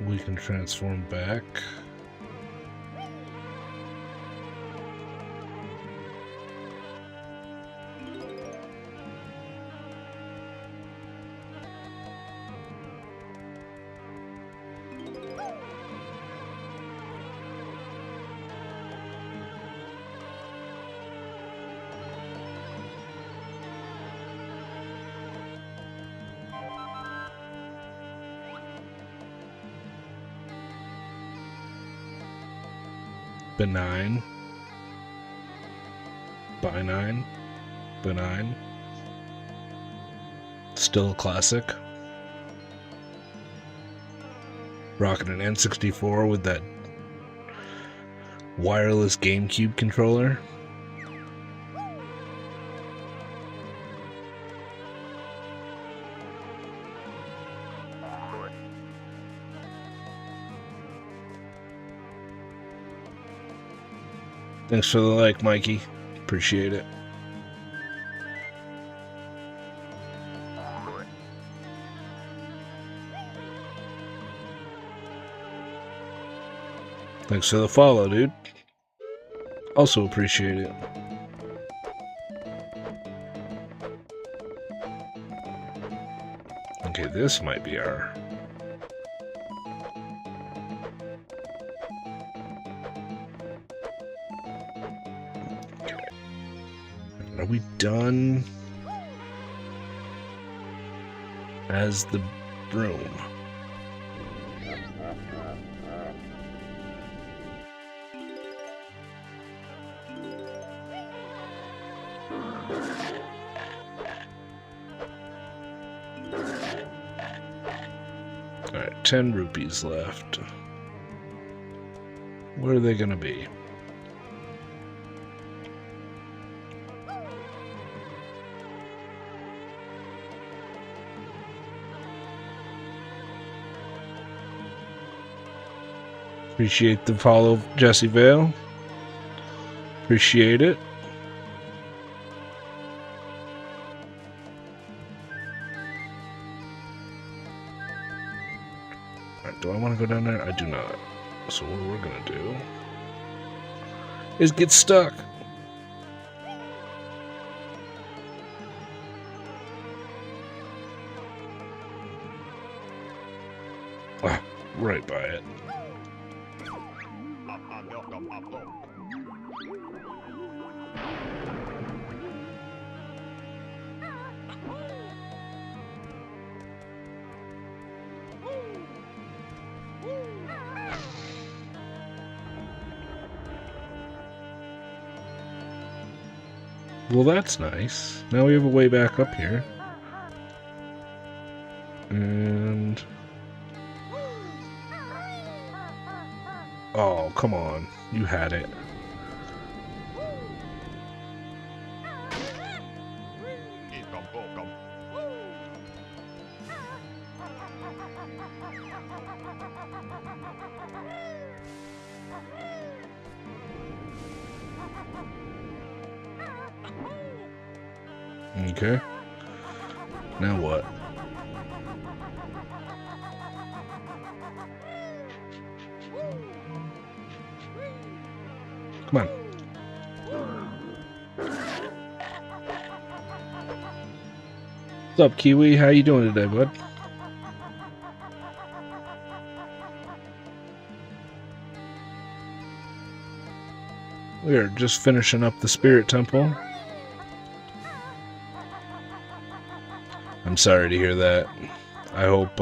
We can transform back. Benign. Benign. Benign. Still a classic. Rocking an N64 with that wireless GameCube controller. Thanks for the like, Mikey. Appreciate it. Thanks for the follow, dude. Also appreciate it. Okay, this might be our... Okay. Are we done as the broom? Alright, 10 rupees left. Where are they gonna be? Appreciate the follow, Jesse Vale. Appreciate it. Alright, do I want to go down there? I do not. So what we're gonna do is get stuck. Ah, right by it. Well, that's nice. Now we have a way back up here. And... oh, come on. You had it. Okay. Now what? Come on. What's up, Kiwi? How you doing today, bud? We are just finishing up the Spirit Temple. I'm sorry to hear that. I hope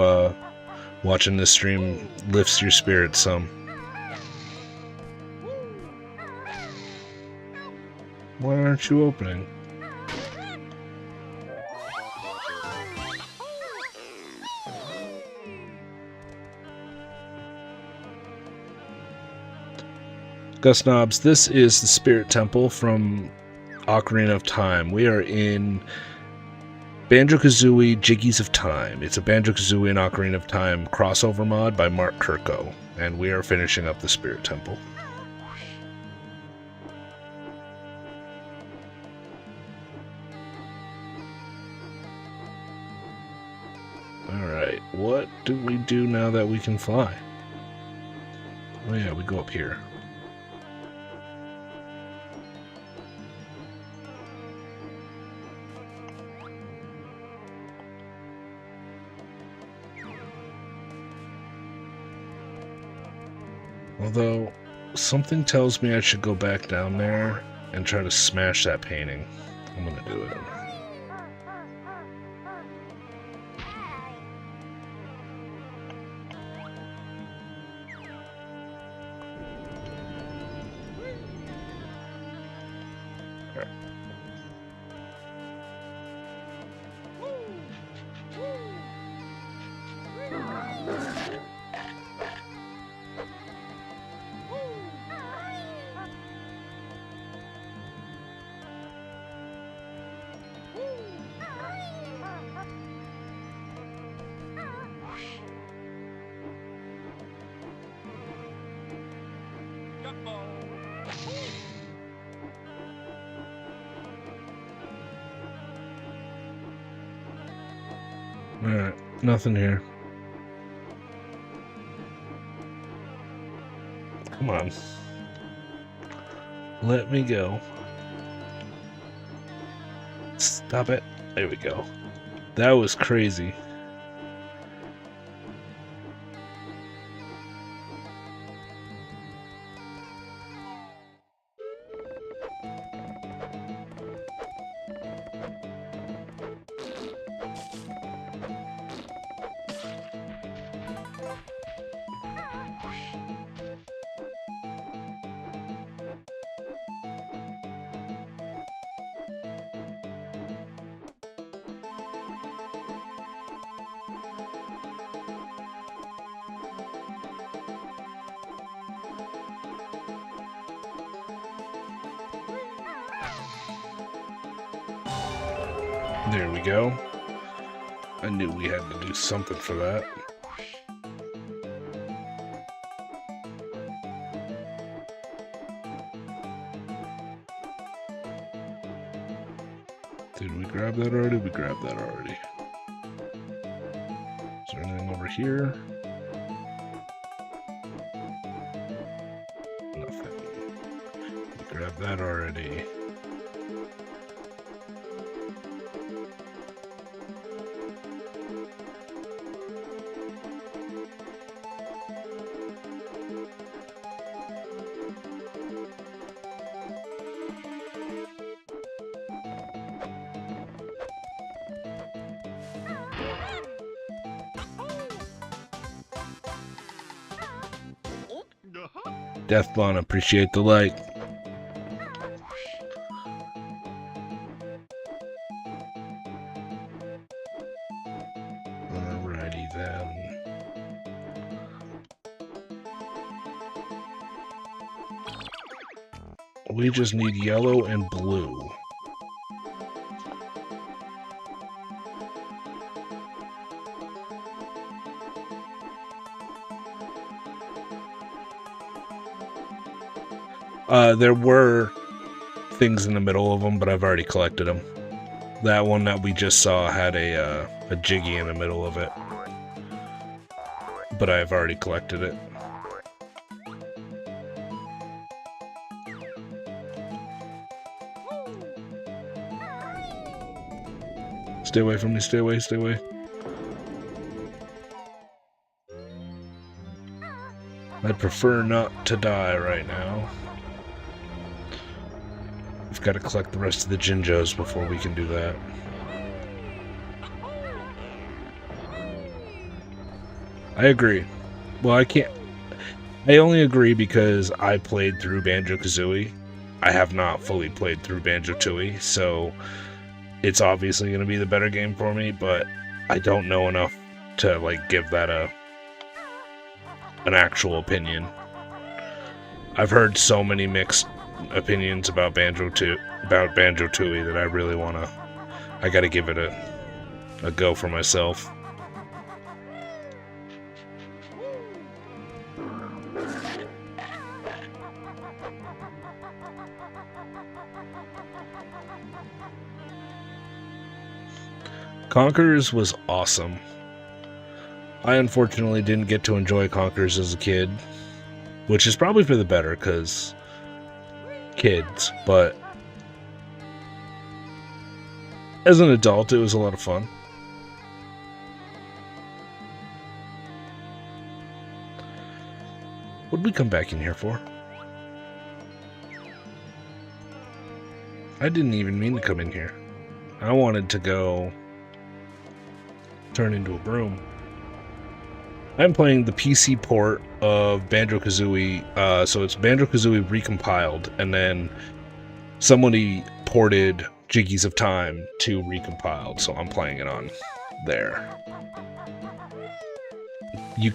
watching this stream lifts your spirits some. Why aren't you opening? Gus Knobs, this is the Spirit Temple from Ocarina of Time. We are in Banjo Kazooie Jiggies of Time. It's a Banjo Kazooie and Ocarina of Time crossover mod by Mark Kirko, and we are finishing up the Spirit Temple. Alright, what do we do now that we can fly? Oh yeah, we go up here. Although, something tells me I should go back down there and try to smash that painting. I'm gonna do it. Alright, nothing here. Come on. Let me go. Stop it. There we go. That was crazy. There we go. I knew we had to do something for that. Did we grab that already? We grabbed that already. Is there anything over here? Nothing. We grabbed that already. Deathbon, appreciate the like. Alrighty then. We just need yellow and blue. There were things in the middle of them, but I've already collected them. That one that we just saw had a Jiggy in the middle of it, but I've already collected it. Stay away from me, stay away, stay away. I'd prefer not to die right now. We've got to collect the rest of the Jinjos before we can do that. I agree. Well, I can't... I only agree because I played through Banjo Kazooie. I have not fully played through Banjo Tooie, so it's obviously going to be the better game for me, but I don't know enough to, like, give that an actual opinion. I've heard so many mixed opinions about Banjo Tooie that I really want to... I gotta give it a go for myself. Conker's was awesome. I unfortunately didn't get to enjoy Conker's as a kid, which is probably for the better, because kids, but as an adult, it was a lot of fun. What did we come back in here for? I didn't even mean to come in here. I wanted to go turn into a broom. I'm playing the PC port of Banjo Kazooie, so it's Banjo Kazooie recompiled, and then somebody ported Jiggies of Time to recompiled, so I'm playing it on there. You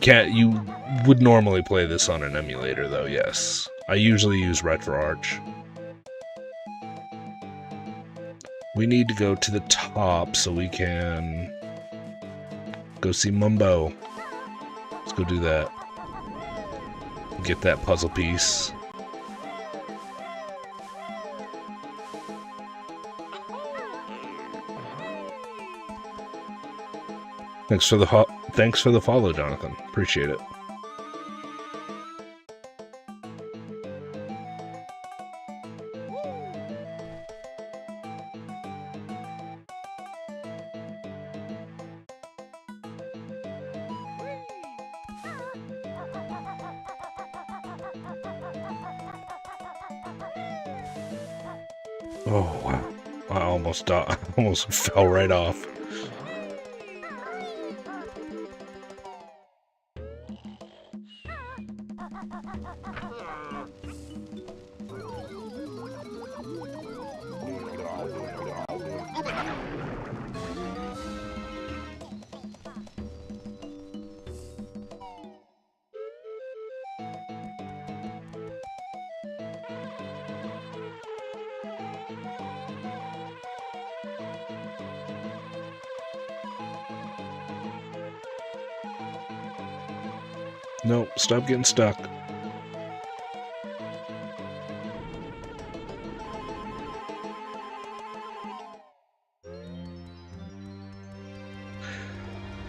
would normally play this on an emulator, though, yes. I usually use RetroArch. We need to go to the top so we can go see Mumbo. Let's go do that. Get that puzzle piece. Thanks for the follow, Jonathan. Appreciate it. Oh wow! I almost fell right off. No, stop getting stuck.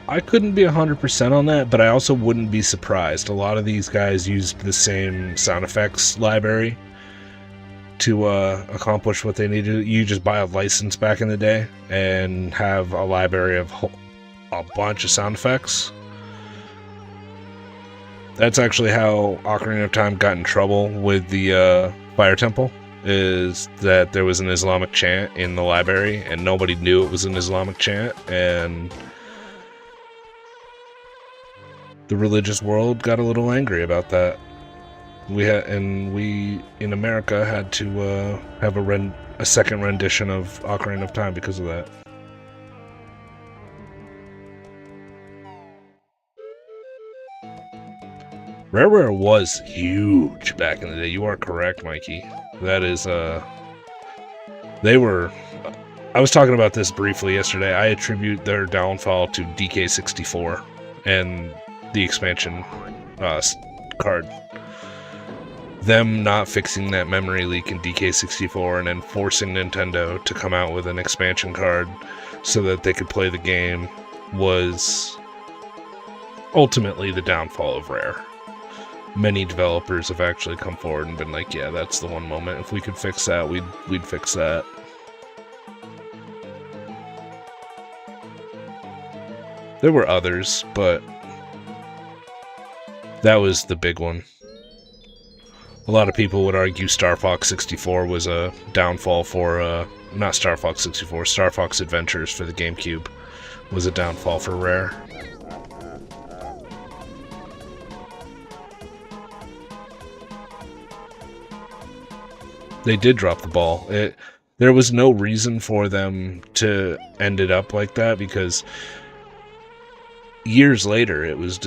I couldn't be 100% on that, but I also wouldn't be surprised. A lot of these guys used the same sound effects library to accomplish what they needed. You just buy a license back in the day and have a library of a bunch of sound effects. That's actually how Ocarina of Time got in trouble with the Fire Temple, is that there was an Islamic chant in the library and nobody knew it was an Islamic chant, and the religious world got a little angry about that. We in America had to have a second rendition of Ocarina of Time because of that. Rare was huge back in the day. You are correct, Mikey. That is, they were... I was talking about this briefly yesterday. I attribute their downfall to DK64 and the expansion card. Them not fixing that memory leak in DK64 and then forcing Nintendo to come out with an expansion card so that they could play the game was ultimately the downfall of Rare. Many developers have actually come forward and been like, yeah, that's the one moment. If we could fix that, we'd fix that. There were others, but that was the big one. A lot of people would argue Star Fox 64 was a downfall for, not Star Fox 64, Star Fox Adventures for the GameCube was a downfall for Rare. They did drop the ball. There was no reason for them to end it up like that, because years later it was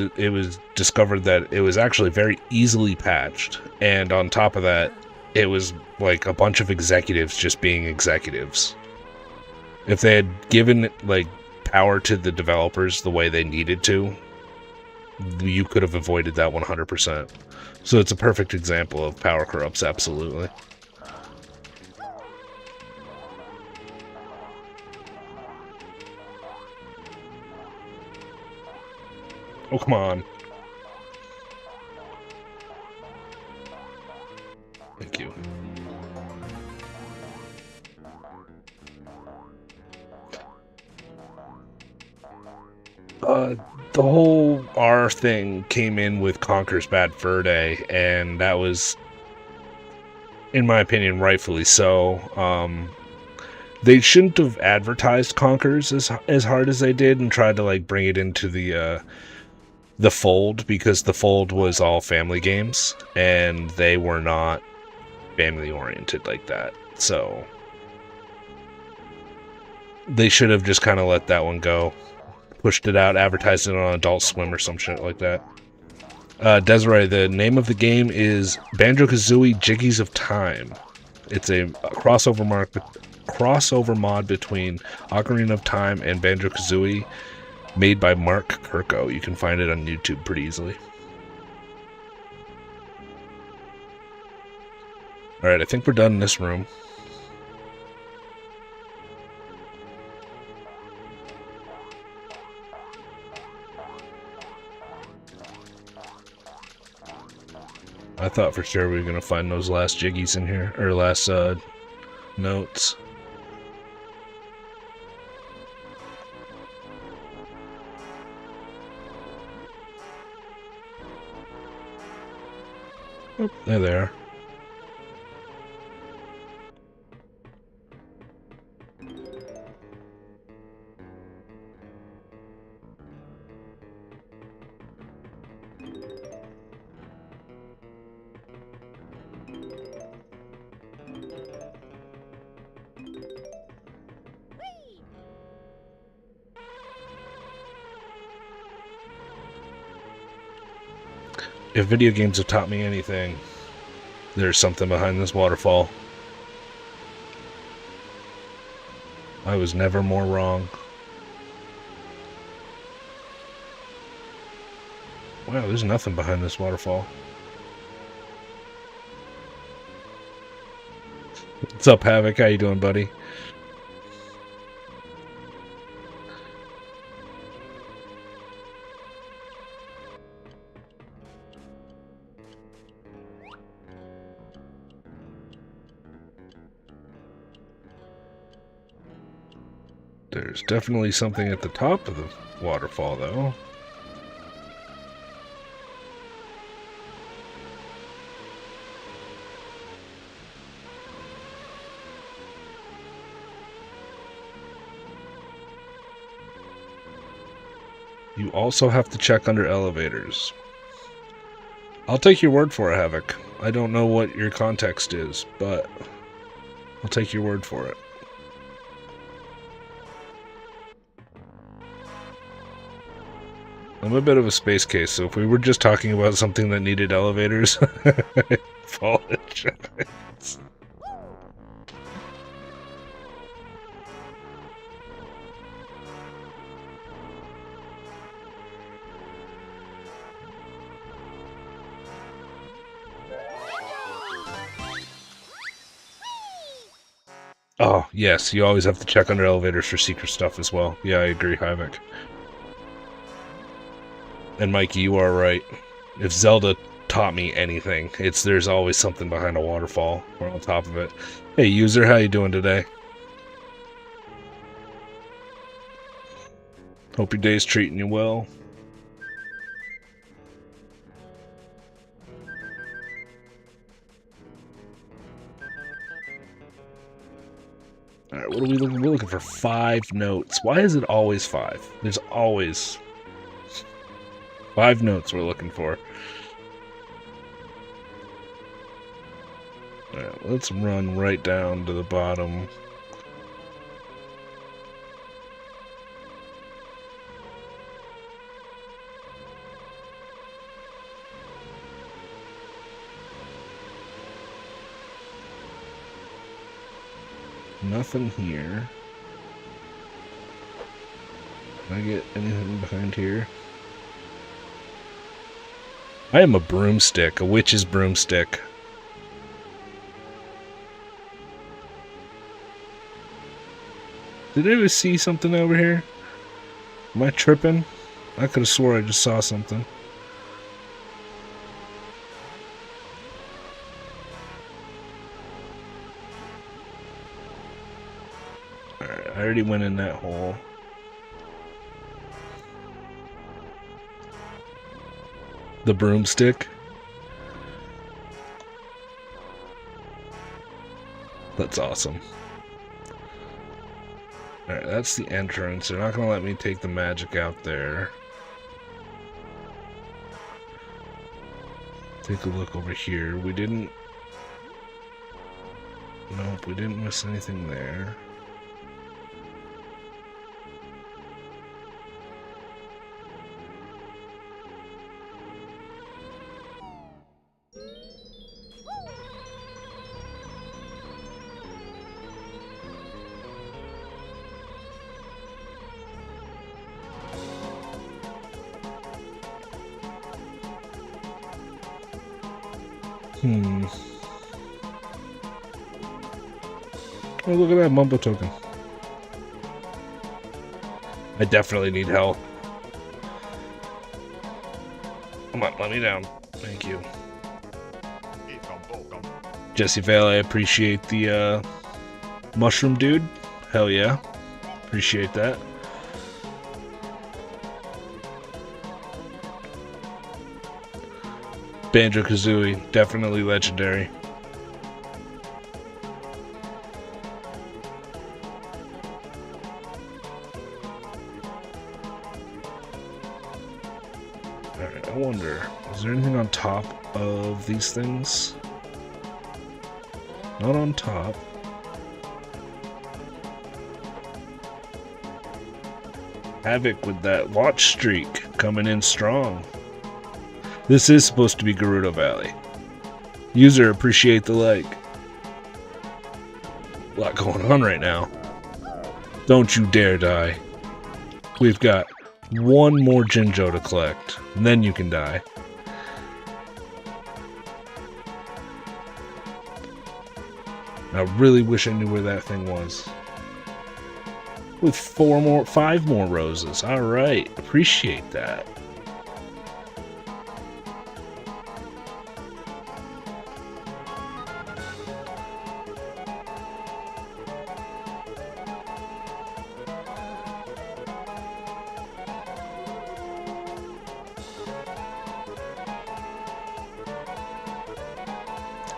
discovered that it was actually very easily patched, and on top of that, it was like a bunch of executives just being executives. If they had given like power to the developers the way they needed to, you could have avoided that 100%. So it's a perfect example of power corrupts absolutely. Oh, come on. Thank you. The whole R thing came in with Conker's Bad Fur Day, and that was, in my opinion, rightfully so. They shouldn't have advertised Conkers as hard as they did and tried to like bring it into the fold, because the fold was all family games and they were not family oriented like that. So they should have just kind of let that one go, pushed it out, advertised it on Adult Swim or some shit like that. Desiree, the name of the game is Banjo Kazooie Jiggies of Time. It's a crossover mod between Ocarina of Time and Banjo Kazooie, made by Mark Kirko. You can find it on YouTube pretty easily. Alright, I think we're done in this room. I thought for sure we were gonna find those last Jiggies in here, or last notes. Oh, there they are. If video games have taught me anything, there's something behind this waterfall. I was never more wrong. Wow, there's nothing behind this waterfall. What's up, Havoc? How you doing, buddy? There's definitely something at the top of the waterfall, though. You also have to check under elevators. I'll take your word for it, Havoc. I don't know what your context is, but I'll take your word for it. I'm a bit of a space case, so if we were just talking about something that needed elevators, I apologize. Oh, yes, you always have to check under elevators for secret stuff as well. Yeah, I agree, Havoc. And Mikey, you are right. If Zelda taught me anything, it's there's always something behind a waterfall or on top of it. Hey, user, how you doing today? Hope your day's treating you well. Alright, what are we looking for? We're looking for 5 notes. Why is it always 5? There's always 5 notes we're looking for. Alright, let's run right down to the bottom. Nothing here. Can I get anything behind here? I am a broomstick, a witch's broomstick. Did I ever see something over here? Am I tripping? I could have swore I just saw something. Alright, I already went in that hole. The broomstick. That's awesome. Alright, that's the entrance. They're not going to let me take the magic out there. Take a look over here. We didn't... Nope, we didn't miss anything there. Oh, look at that Mumbo token. I definitely need help. Come on, let me down. Thank you. Jesse Vale, I appreciate the mushroom dude. Hell yeah. Appreciate that. Banjo Kazooie, definitely legendary. Alright, I wonder, is there anything on top of these things? Not on top. Havoc with that watch streak coming in strong. This is supposed to be Gerudo Valley. User, appreciate the like. A lot going on right now. Don't you dare die. We've got one more Jinjo to collect, and then you can die. I really wish I knew where that thing was. With 5 more roses. Alright, appreciate that.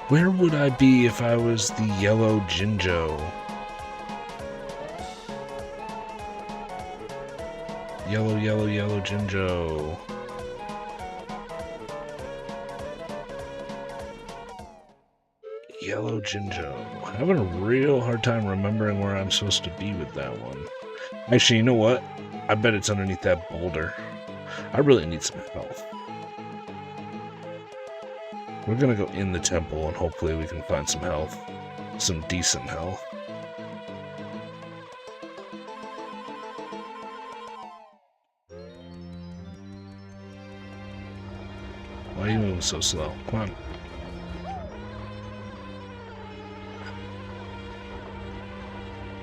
Where would I be if I was the yellow Jinjo? Yellow, yellow, yellow Jinjo. Yellow Jinjo. I'm having a real hard time remembering where I'm supposed to be with that one. Actually, you know what? I bet it's underneath that boulder. I really need some health. We're gonna go in the temple and hopefully we can find some health. Some decent health. Why are you moving so slow? Come on.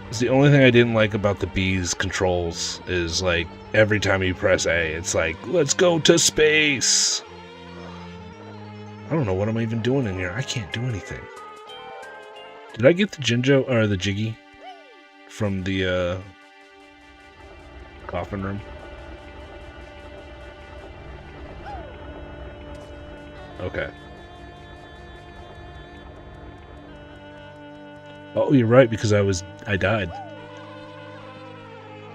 It's the only thing I didn't like about the bees controls is like every time you press A, it's like, let's go to space! I don't know what I'm even doing in here. I can't do anything. Did I get the Jinjo or the Jiggy from the coffin room? Okay. Oh, you're right, because I died.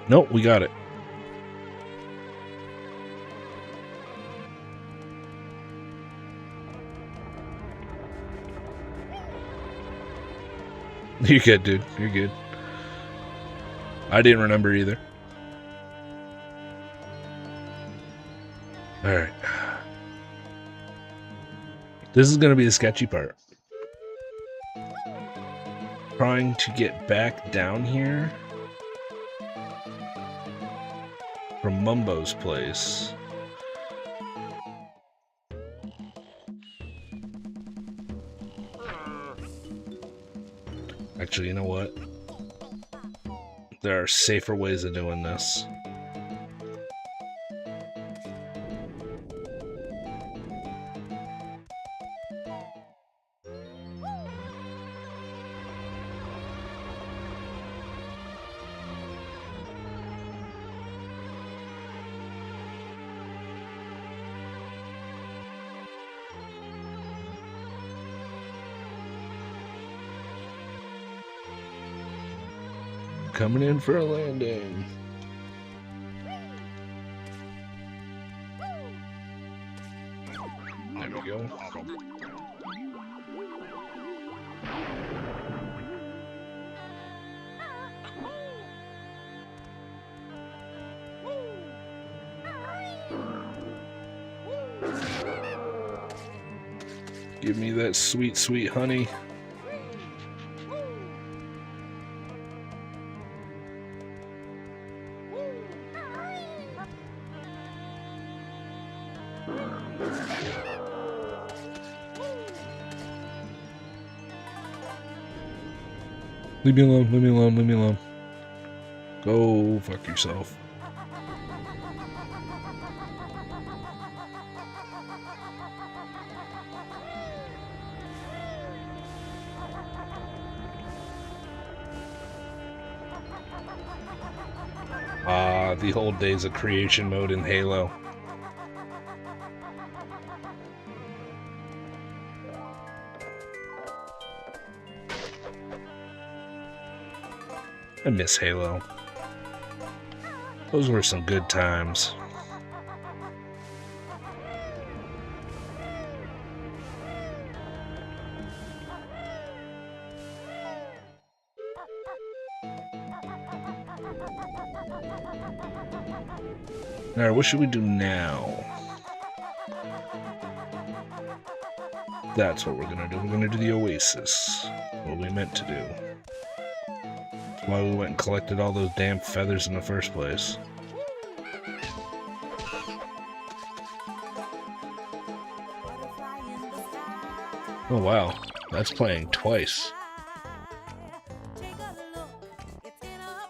Nope, we got it. You're good, dude. You're good. I didn't remember either. Alright. This is gonna be the sketchy part. Trying to get back down here from Mumbo's place. Actually, you know what? There are safer ways of doing this. Coming in for a landing. There we go. Give me that sweet, sweet honey. Leave me alone, leave me alone, leave me alone. Go fuck yourself. Ah, the old days of creation mode in Halo. I miss Halo. Those were some good times. Alright, what should we do now? That's what we're gonna do. We're gonna do the Oasis. What we meant to do. That's why we went and collected all those damn feathers in the first place. Oh wow, that's playing twice.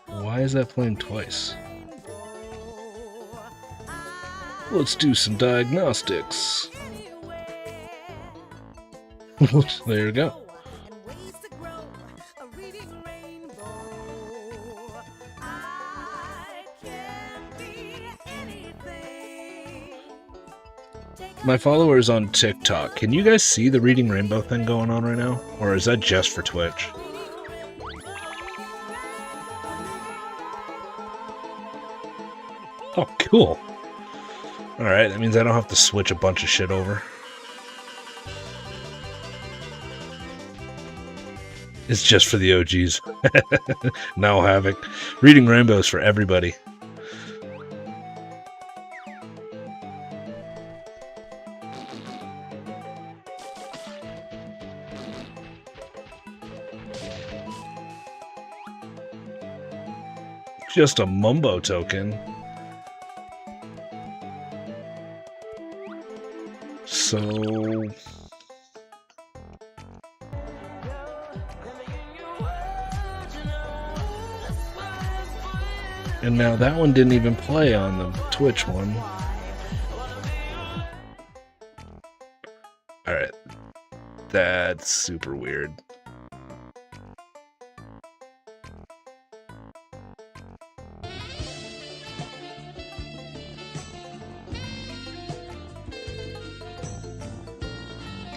Why is that playing twice? Let's do some diagnostics. There you go. My followers on TikTok, can you guys see the Reading Rainbow thing going on right now? Or is that just for Twitch? Oh, cool. Alright, that means I don't have to switch a bunch of shit over. It's just for the OGs. No Havoc. Reading Rainbow is for everybody. Just a Mumbo token. So... And now that one didn't even play on the Twitch one. Alright. That's super weird.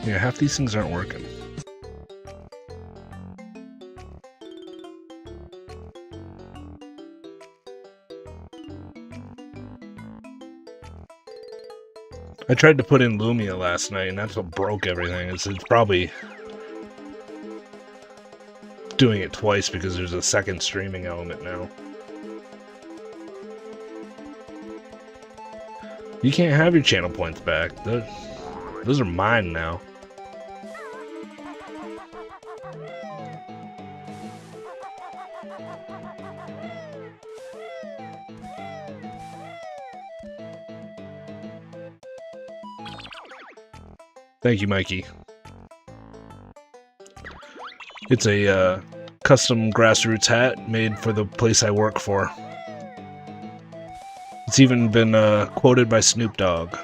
Yeah, half these things aren't working. I tried to put in Lumia last night, and that's what broke everything. It's probably doing it twice because there's a second streaming element now. You can't have your channel points back. Those are mine now. Thank you, Mikey. It's a custom grassroots hat made for the place I work for. It's even been quoted by Snoop Dogg.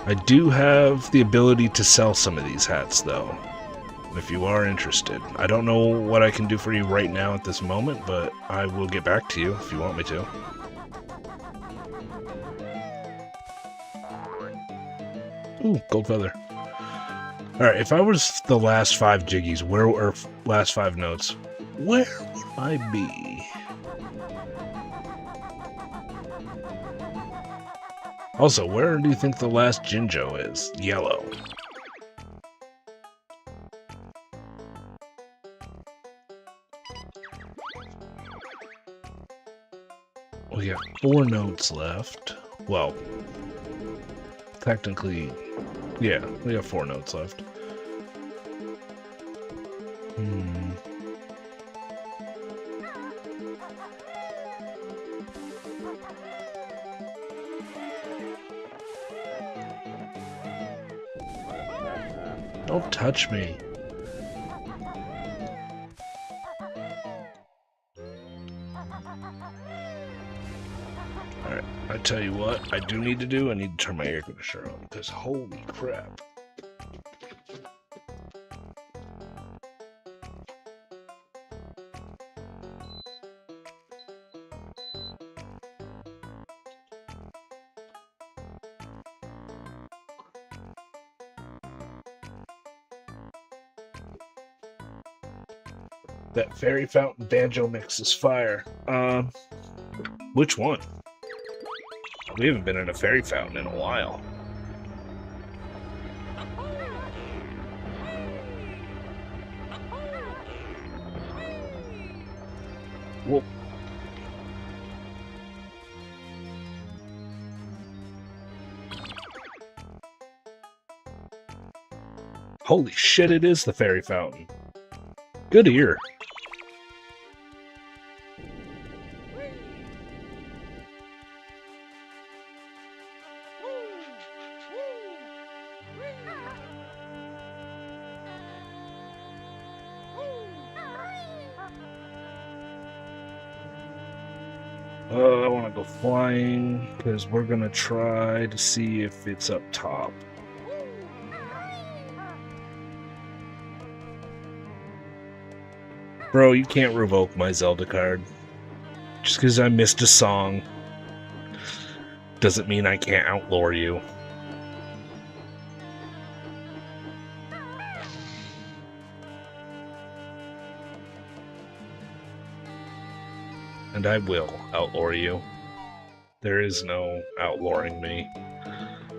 I do have the ability to sell some of these hats, though, if you are interested. I don't know what I can do for you right now at this moment, but I will get back to you if you want me to. Ooh, gold feather. Alright, if I was the last 5 Jiggies, or last 5 notes, where would I be? Also, where do you think the last Jinjo is? Yellow. We got 4 notes left. Well, technically, yeah, we have 4 notes left. Don't touch me. Alright, I tell you what I do need to do. I need to turn my air conditioner on, because holy crap. That fairy fountain banjo mix is fire. Which one? We haven't been in a fairy fountain in a while. Whoa. Holy shit, it is the fairy fountain. Good ear. I want to go flying because we're going to try to see if it's up top. Bro, you can't revoke my Zelda card. Just because I missed a song doesn't mean I can't outlaw you. And I will outlaw you. There is no outlawing me.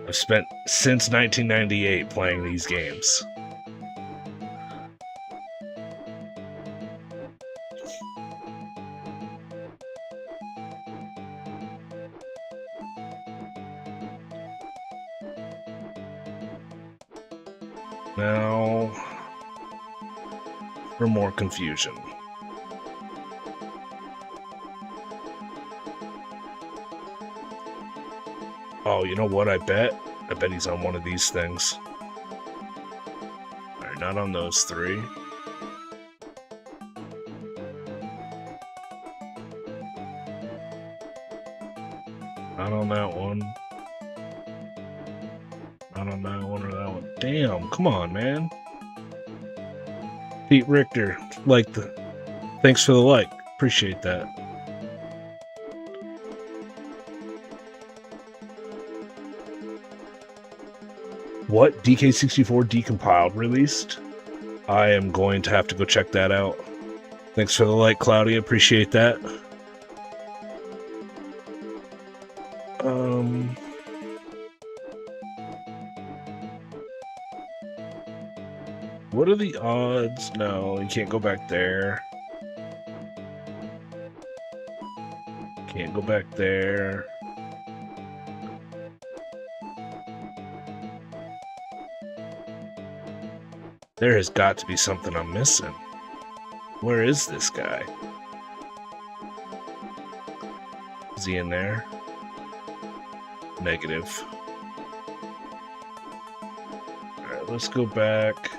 I've spent since 1998 playing these games. Now, for more confusion. Oh, you know what? I bet he's on one of these things. Alright, not on those three. Not on that one. Not on that one or that one. Damn, come on, man. Pete Richter, thanks for the like. Appreciate that. What? DK64 Decompiled released? I am going to have to go check that out. Thanks for the like, Claudia. Appreciate that. What are the odds? No, you can't go back there. Can't go back there. There has got to be something I'm missing. Where is this guy? Is he in there? Negative. Alright, let's go back.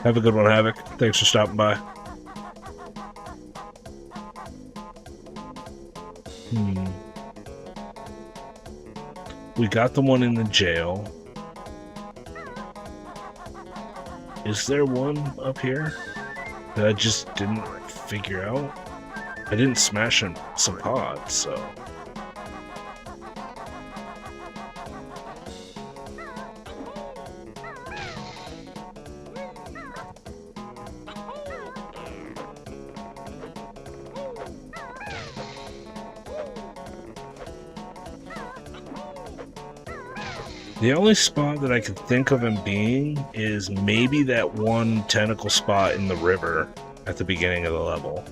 Have a good one, Havoc. Thanks for stopping by. We got the one in the jail. Is there one up here that I just didn't figure out? I didn't smash some pods, so... The only spot that I can think of him being is maybe that one tentacle spot in the river at the beginning of the level.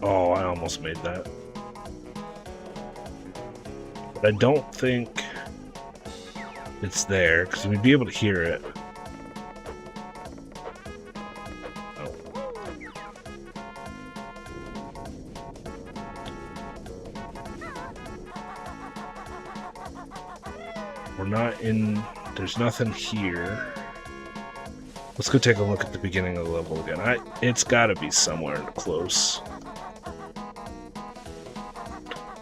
Oh, I almost made that. But I don't think it's there, because we'd be able to hear it. We're not in... There's nothing here. Let's go take a look at the beginning of the level again. It's gotta be somewhere close.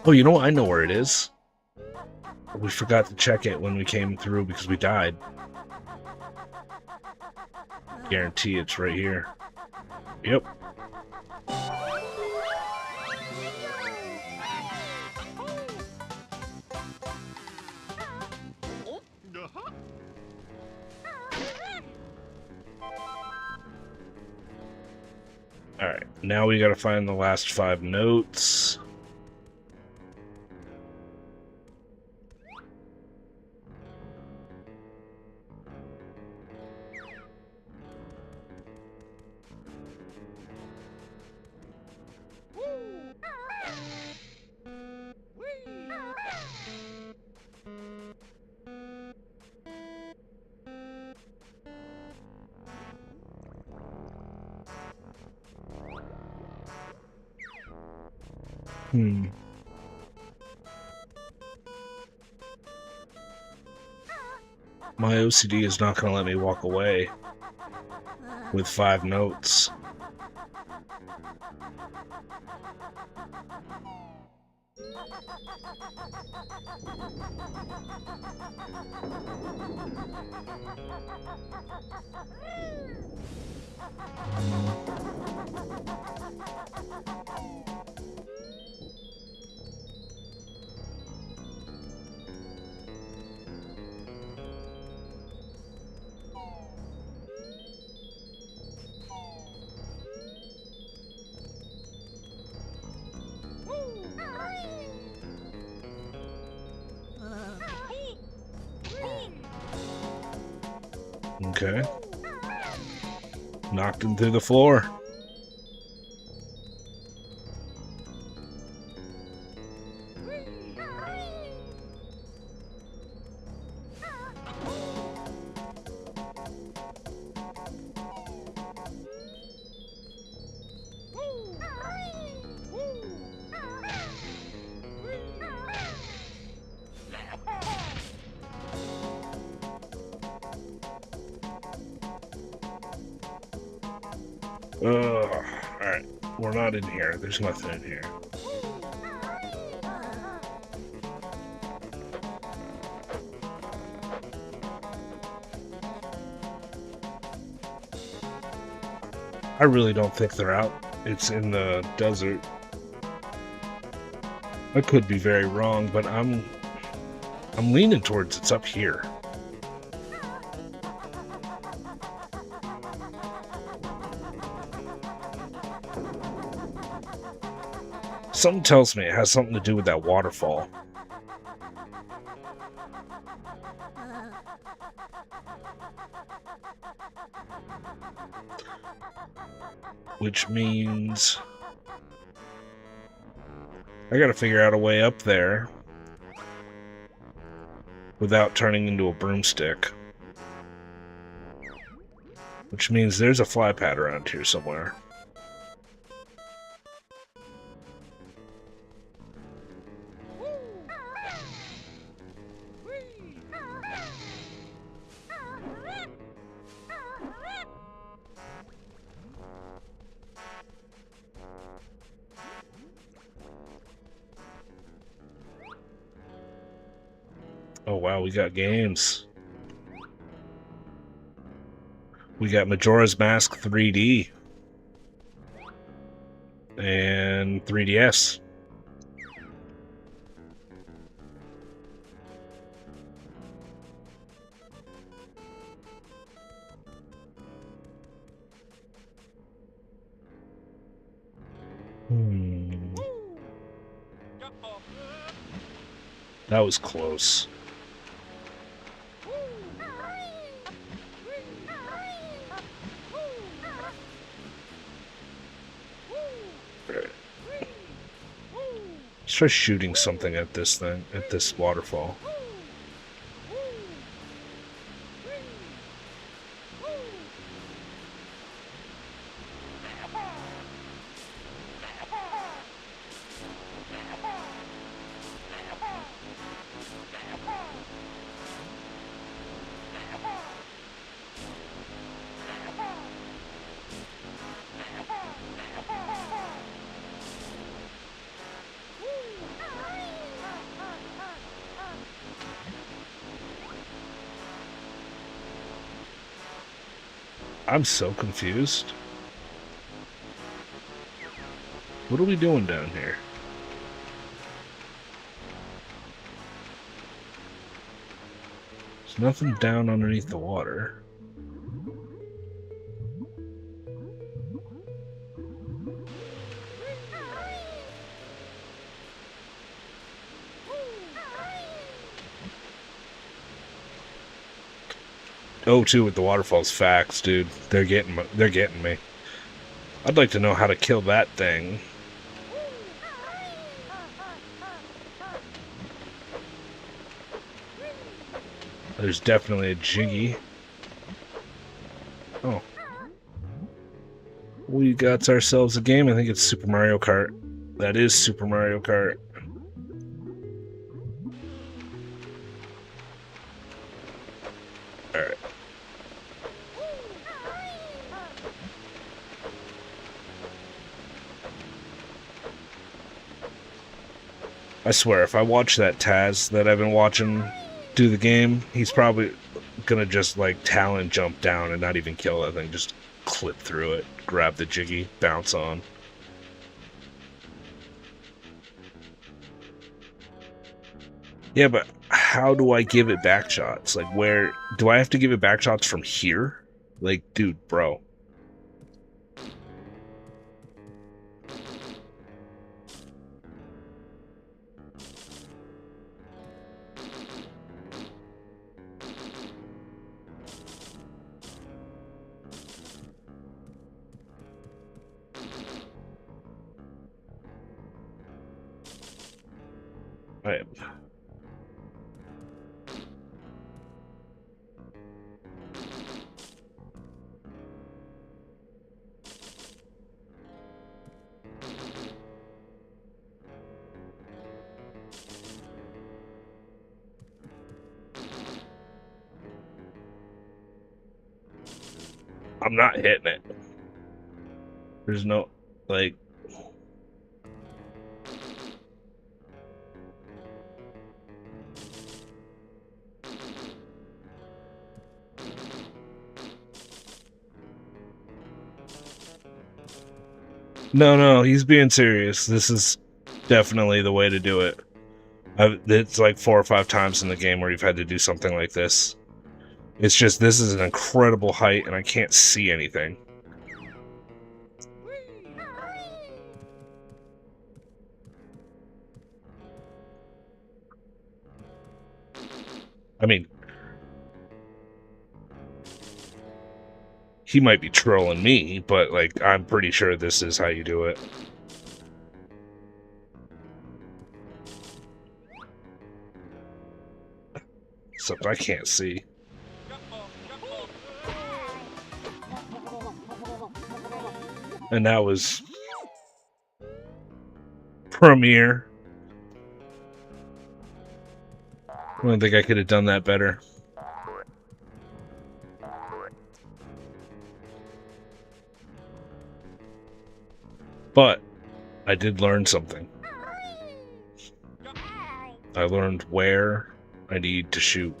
Oh, you know what? I know where it is. We forgot to check it when we came through because we died. Guarantee it's right here. Yep. Alright, now we gotta find the last 5 notes. My OCD is not going to let me walk away with 5 notes. Okay. Knocked him through the floor. Alright. We're not in here. There's nothing in here. I really don't think they're out. It's in the desert. I could be very wrong, but I'm leaning towards it's up here. Something tells me it has something to do with that waterfall. Which means I gotta figure out a way up there without turning into a broomstick. Which means there's a fly pad around here somewhere. Oh wow, we got games. We got Majora's Mask 3D and 3DS. That was close. Let's try shooting something at this thing, at this waterfall. I'm so confused. What are we doing down here? There's nothing down underneath the water. Oh, too, with the waterfalls, facts, dude. They're getting me. I'd like to know how to kill that thing. There's definitely a Jiggy. Oh. We got ourselves a game. I think it's Super Mario Kart. That is Super Mario Kart. Alright. I swear, if I watch that Taz that I've been watching do the game, he's probably gonna just, like, talent jump down and not even kill that thing. Just clip through it, grab the Jiggy, bounce on. Yeah, but how do I give it back shots? Like, where... Do I have to give it back shots from here? Like, dude, bro. I... I'm not hitting it. There's no, like... No, he's being serious. This is definitely the way to do it. It's like 4 or 5 times in the game where you've had to do something like this. It's just, this is an incredible height, and I can't see anything. I mean, he might be trolling me, but, like, I'm pretty sure this is how you do it. Except I can't see. And that was... Premiere. I don't think I could have done that better. But I did learn something. I learned where I need to shoot.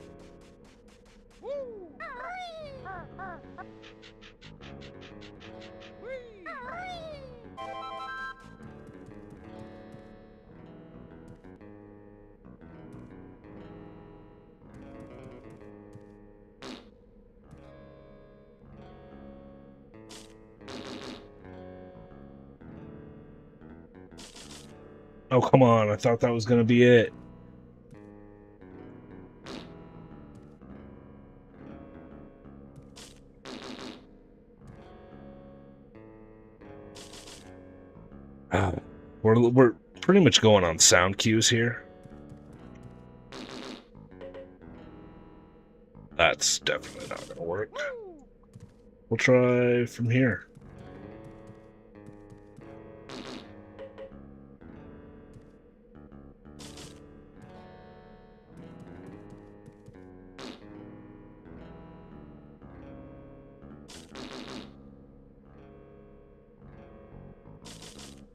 Oh, come on. I thought that was going to be it. We're pretty much going on sound cues here. That's definitely not going to work. We'll try from here.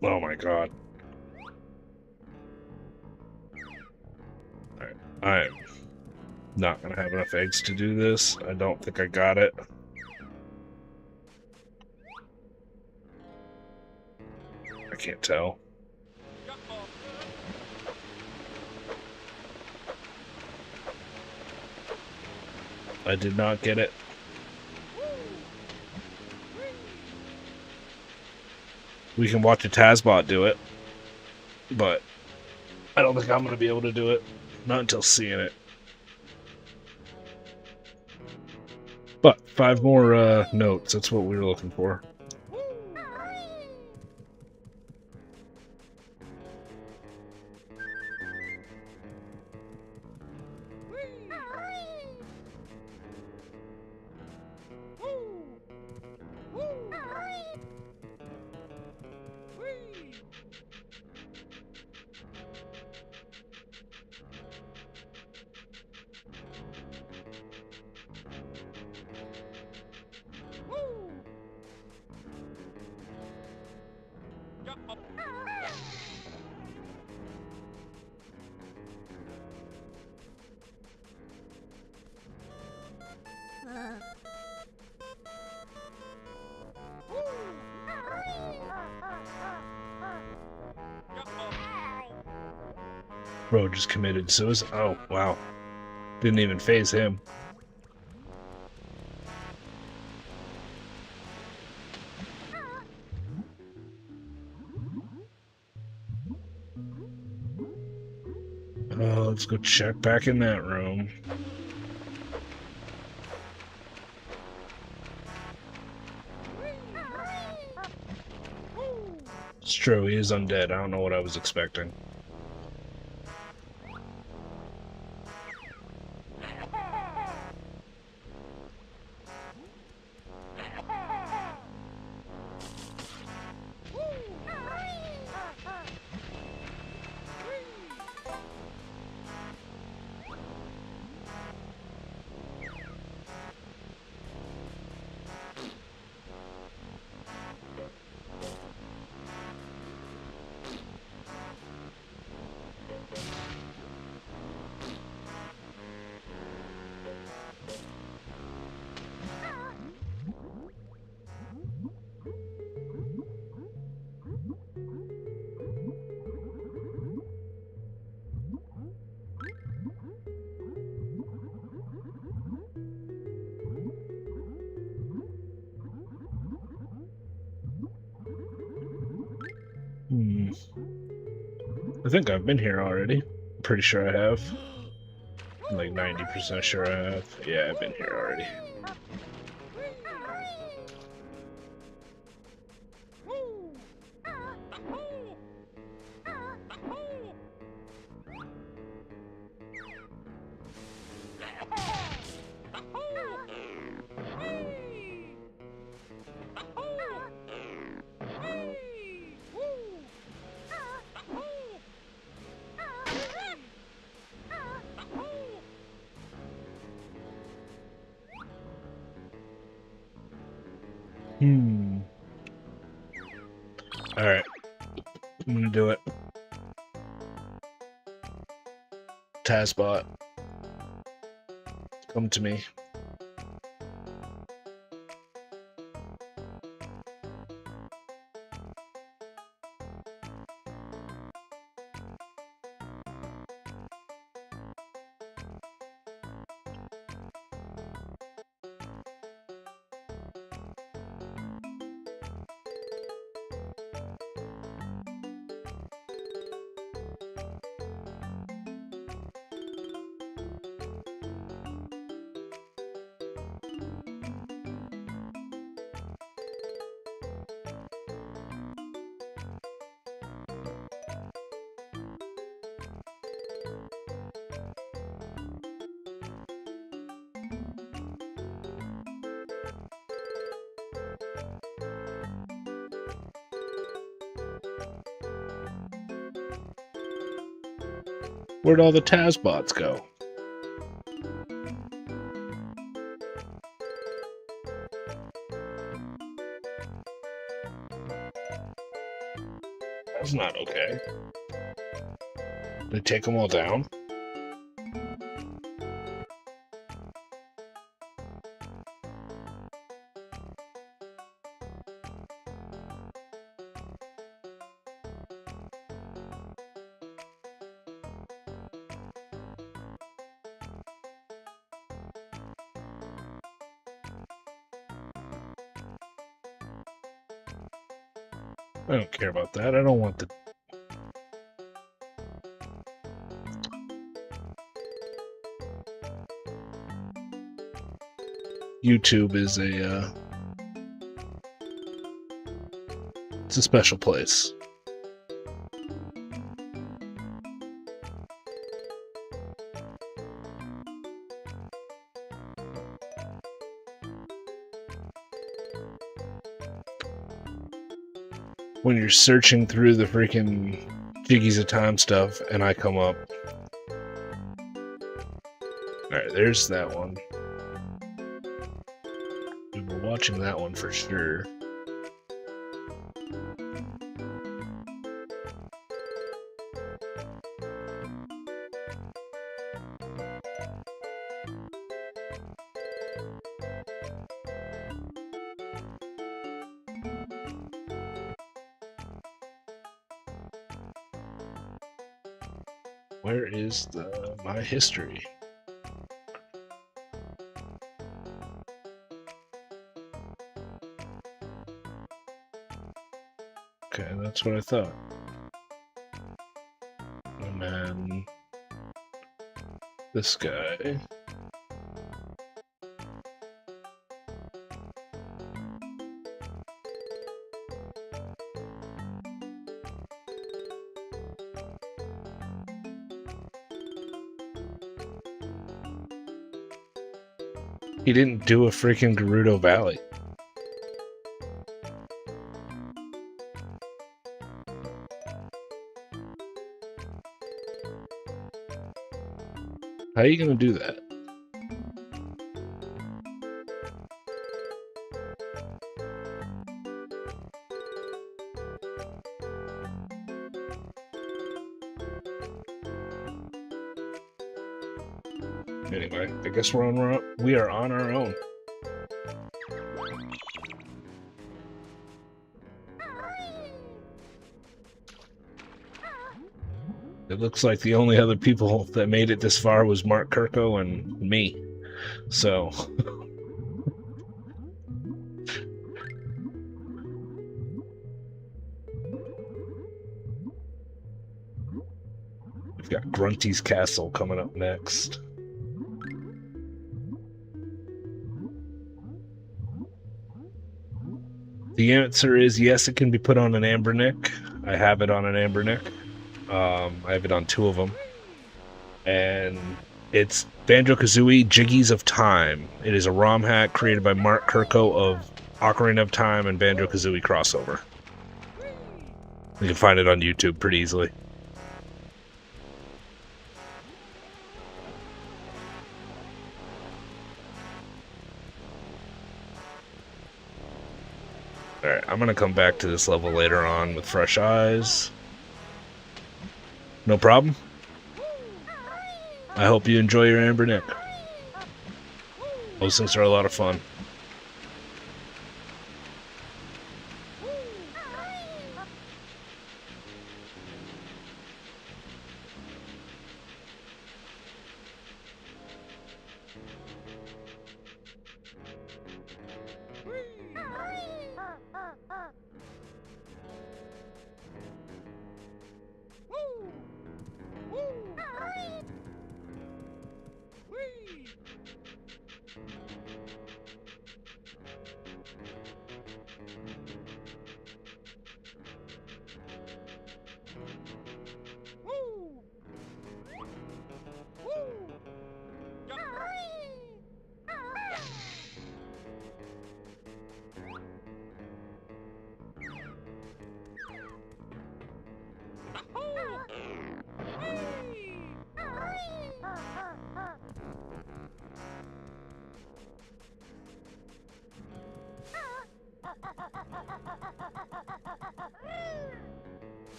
Oh my god. Alright, I'm not gonna have enough eggs to do this. I don't think I got it. can't tell. I did not get it. We can watch a Tazbot do it, but I don't think I'm going to be able to do it. Not until seeing it. But 5 more notes. That's what we were looking for. Bro just committed suicide. Oh, wow. Didn't even phase him. Let's go check back in that room. It's true, he is undead. I don't know what I was expecting. I think I've been here already. Pretty sure I have. I'm like 90% sure I have. Yeah, I've been here already. Alright. I'm gonna do it. Tazbot. Come to me. Where'd all the Tazbots go? That's not okay. They take them all down? I don't care about that. I don't want the... YouTube is a, it's a special place. When you're searching through the freaking Jiggies of Time stuff and I come up. Alright, there's that one. We were watching that one for sure. Where is my history? Okay, that's what I thought. And then this guy. He didn't do a freaking Gerudo Valley. How are you gonna do that? Anyway, I guess we are on our own. It looks like the only other people that made it this far was Mark Kirko and me. So... we've got Grunty's Castle coming up next. The answer is yes, it can be put on an Ambernick. I have it on an Ambernick. I have it on 2 of them. And it's Banjo Kazooie Jiggies of Time. It is a ROM hack created by Mark Kirko of Ocarina of Time and Banjo Kazooie crossover. You can find it on YouTube pretty easily. Alright, I'm gonna come back to this level later on with fresh eyes. No problem. I hope you enjoy your Ambernick. Those things are a lot of fun.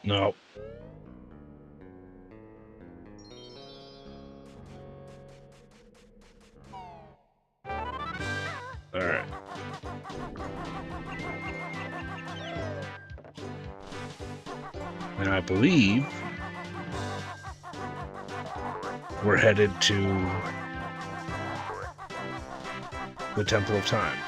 No. Alright. And I believe we're headed to the Temple of Time.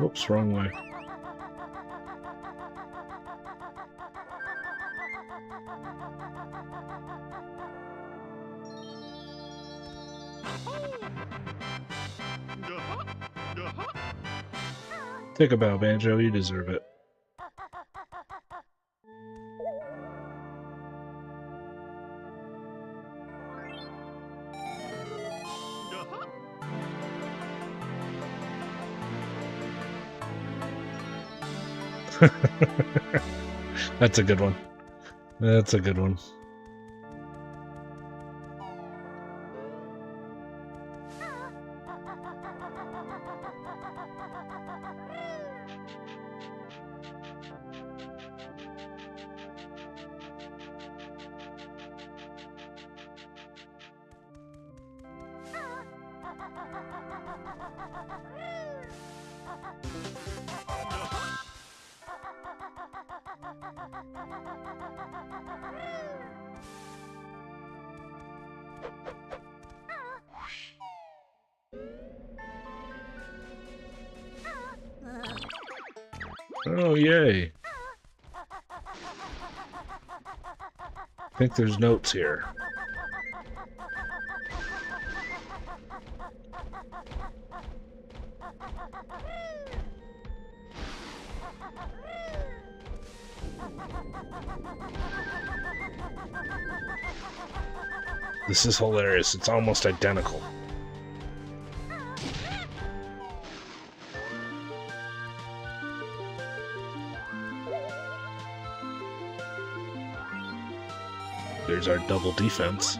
Oops, wrong way. Take a bow, Banjo. You deserve it. That's a good one. That's a good one. Oh, yay. I think there's notes here. This is hilarious. It's almost identical. There's our double defense.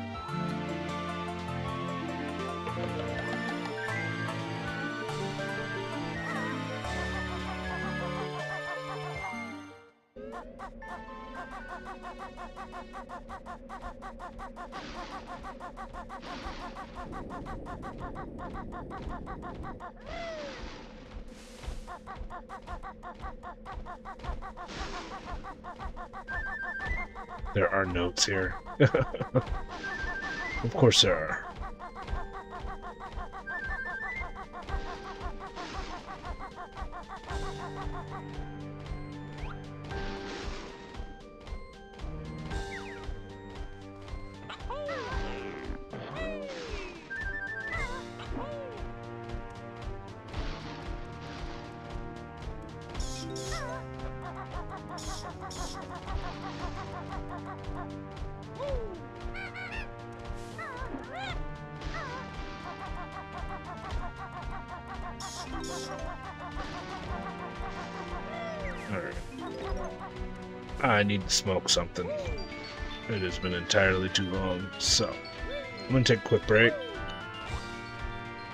There are notes here. Of course there are. Alright. I need to smoke something. It has been entirely too long, so I'm gonna take a quick break,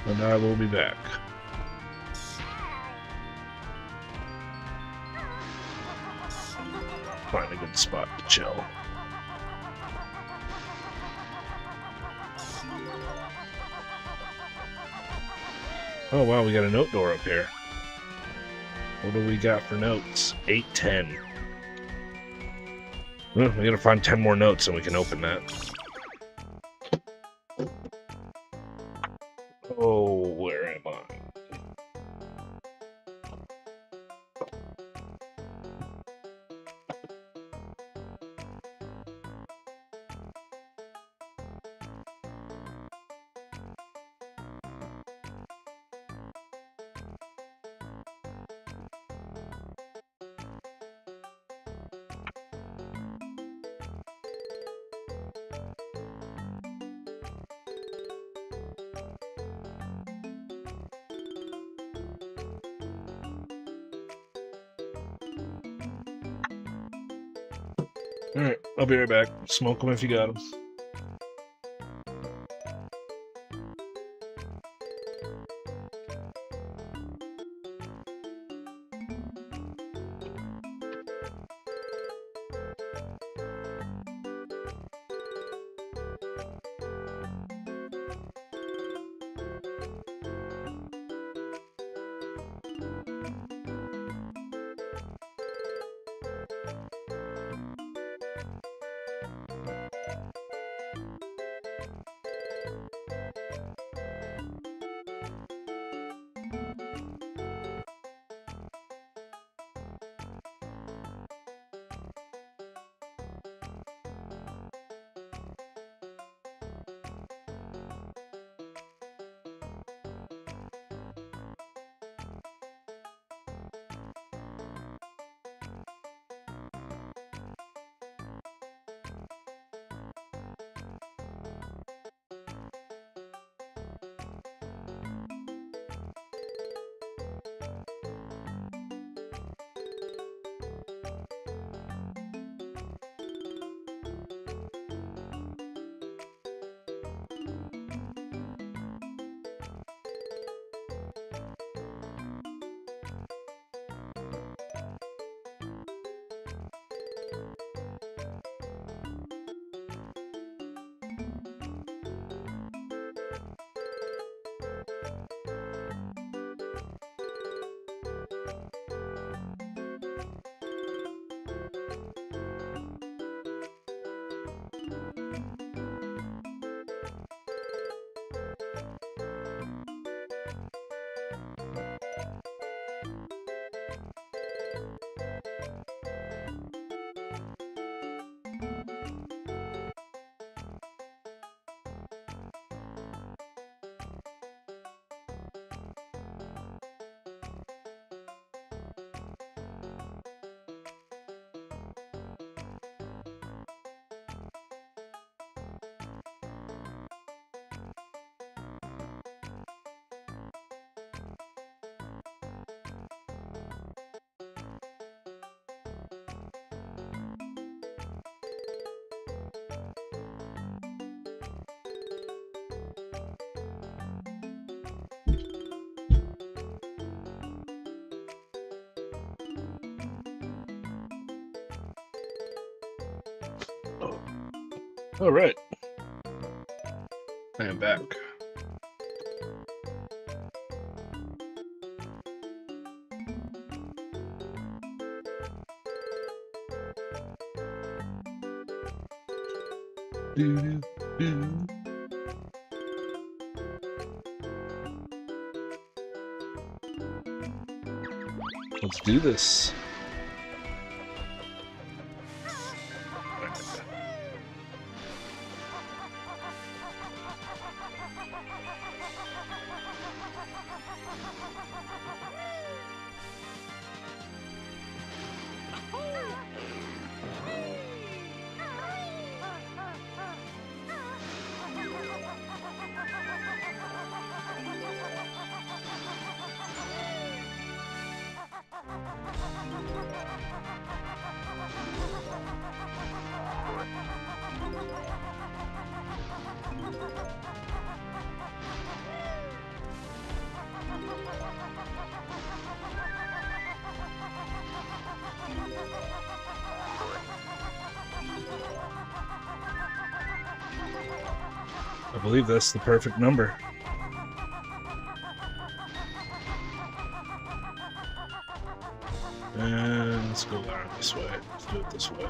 and I will be back. Find a good spot to chill. Oh wow, we got a note door up here. What do we got for notes? 810. Well, we gotta find 10 more notes and we can open that. Oh, where am I? Alright, I'll be right back. Smoke them if you got them. All right, I am back. Do, do. Let's do this. I believe that's the perfect number. And let's go around this way. Let's do it this way.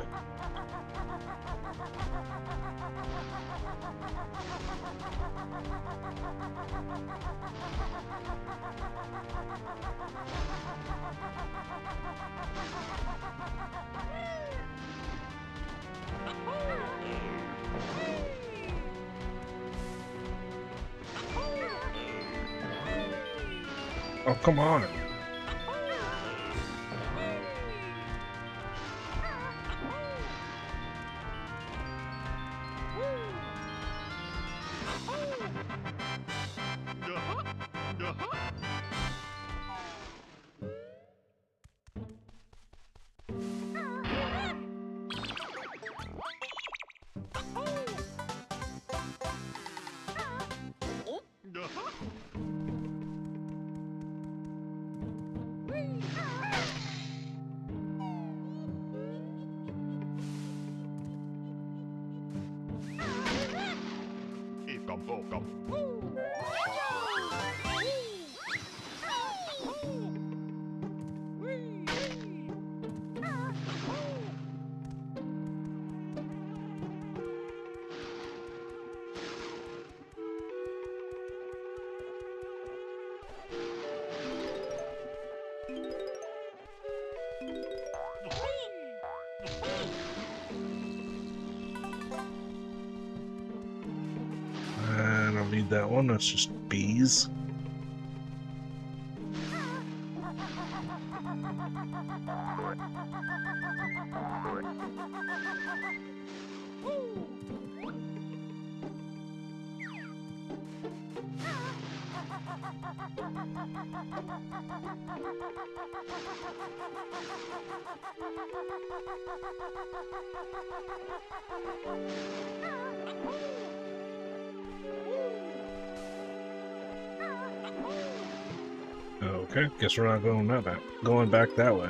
Oh, come on. I don't need that one, that's just bees. Okay, guess we're not going back that way.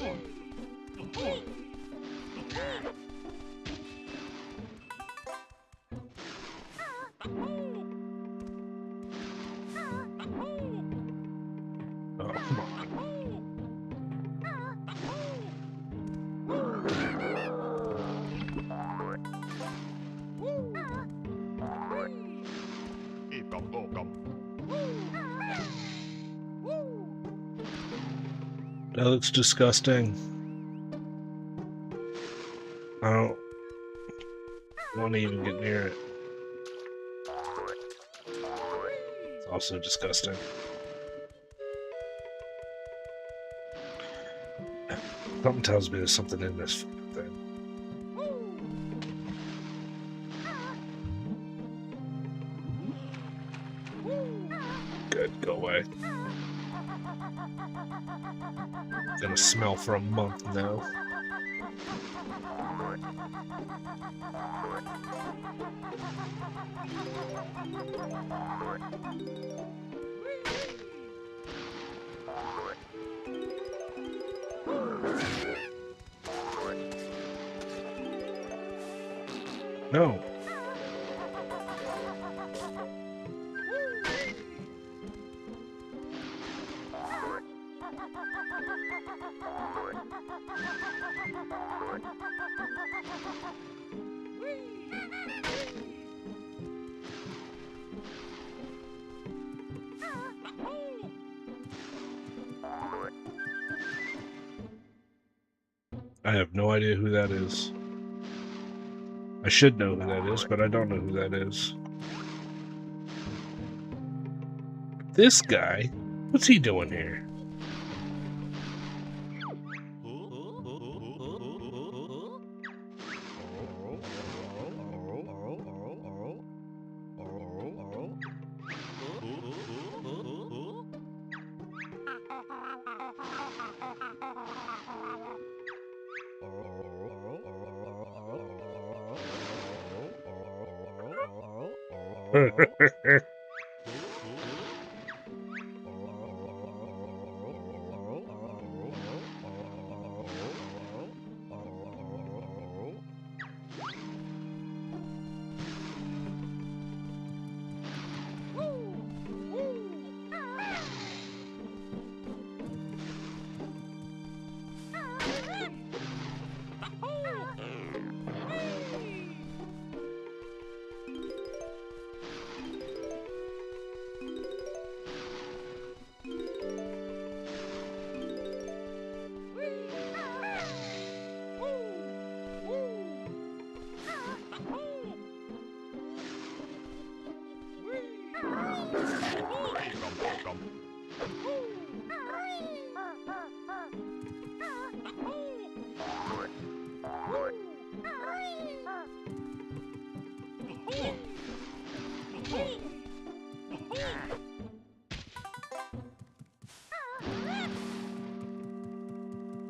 Oh, come on. That looks disgusting. I don't want to even get near it. It's also disgusting. Something tells me there's something in this thing. Good, go away. Gonna smell for a month now. No. I have no idea who that is. I should know who that is, but I don't know who that is. This guy? What's he doing here?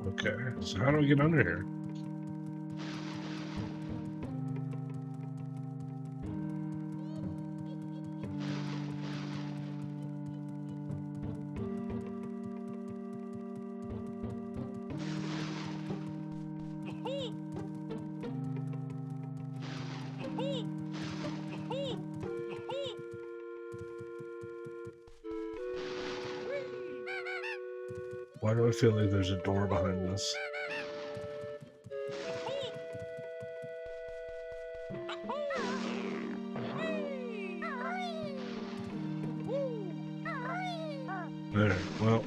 Okay, so how do we get under here? Why do I feel like there's a door behind this? There, well.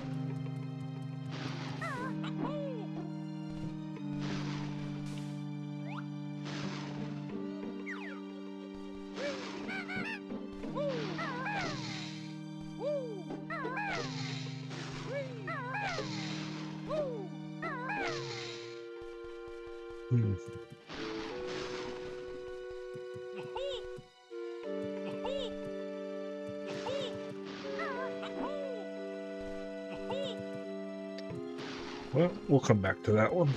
Well, we'll come back to that one.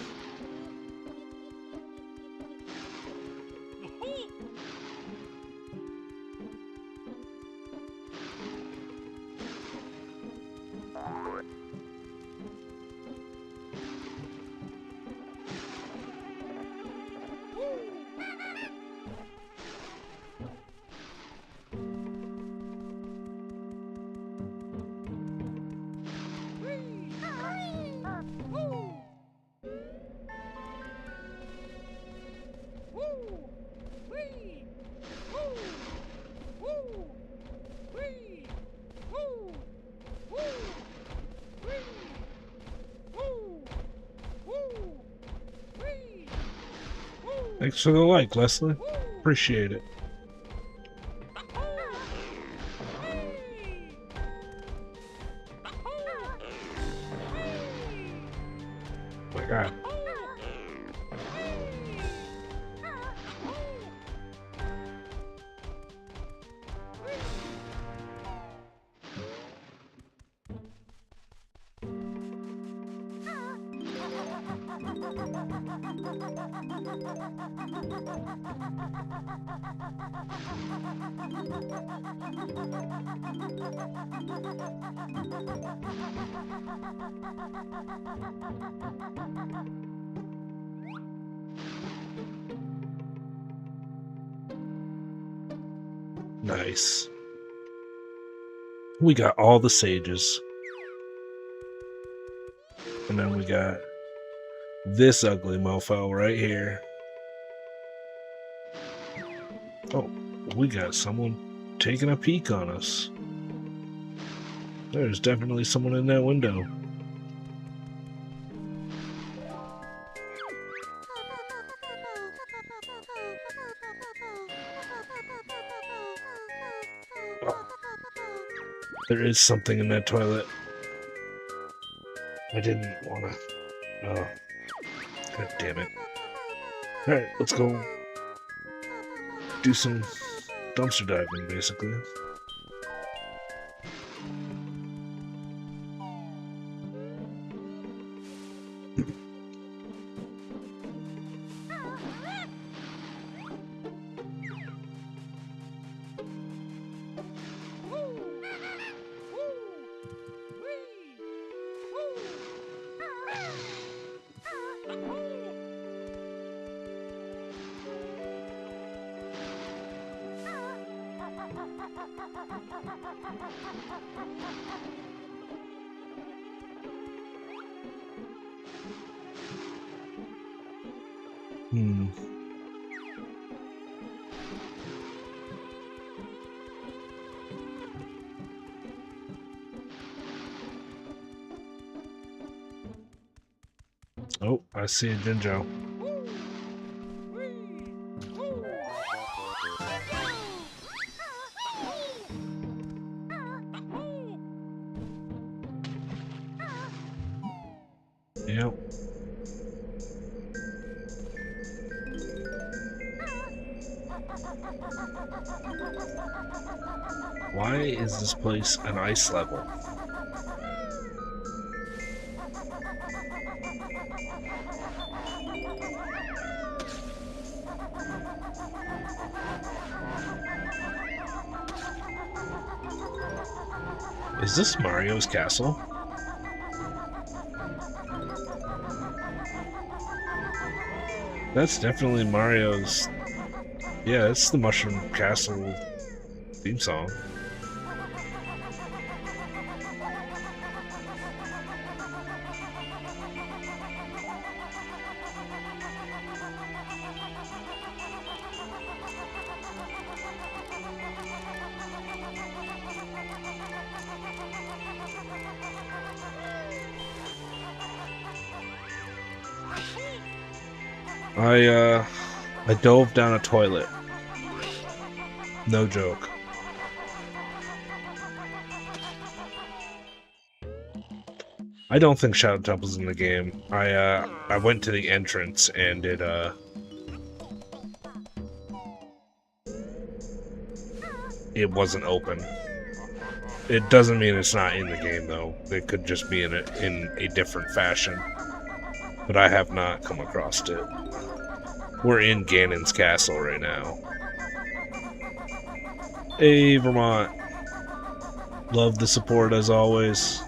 Thanks for the like, Leslie. Appreciate it. Oh my God. Nice. We got all the sages. And then we got this ugly mofo right here. Oh, we got someone taking a peek on us. There's definitely someone in that window. Oh, there is something in that toilet. I didn't want to. Oh, god damn it. Alright, let's go do some dumpster diving, basically. Oh, I see a Dingo. Yep. Why is this place an ice level? Is this Mario's castle? That's definitely Mario's. Yeah, it's the Mushroom Castle theme song. I dove down a toilet. No joke. I don't think Shadow Temple's in the game. I went to the entrance and it wasn't open. It doesn't mean it's not in the game though. It could just be in a different fashion. But I have not come across it. We're in Ganon's castle right now. Hey, Vermont. Love the support as always.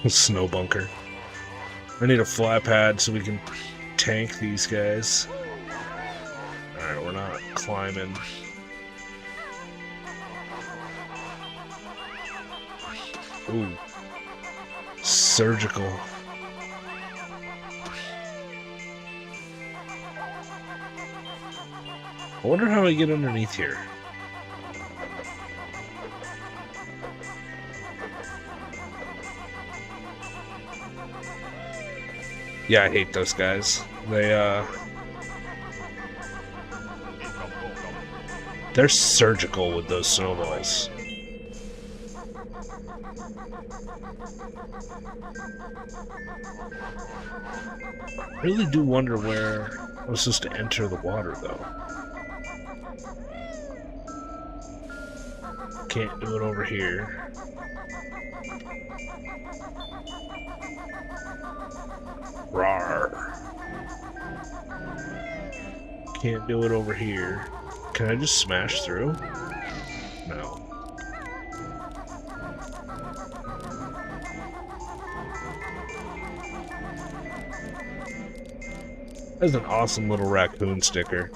Snow bunker. I need a flat pad so we can tank these guys. Alright, we're not climbing. Ooh. Surgical. I wonder how I get underneath here. Yeah, I hate those guys. They're surgical with those snowballs. I really do wonder where I was supposed to enter the water, though. Can't do it over here. Rawr. Can't do it over here. Can I just smash through? No. That's an awesome little raccoon sticker.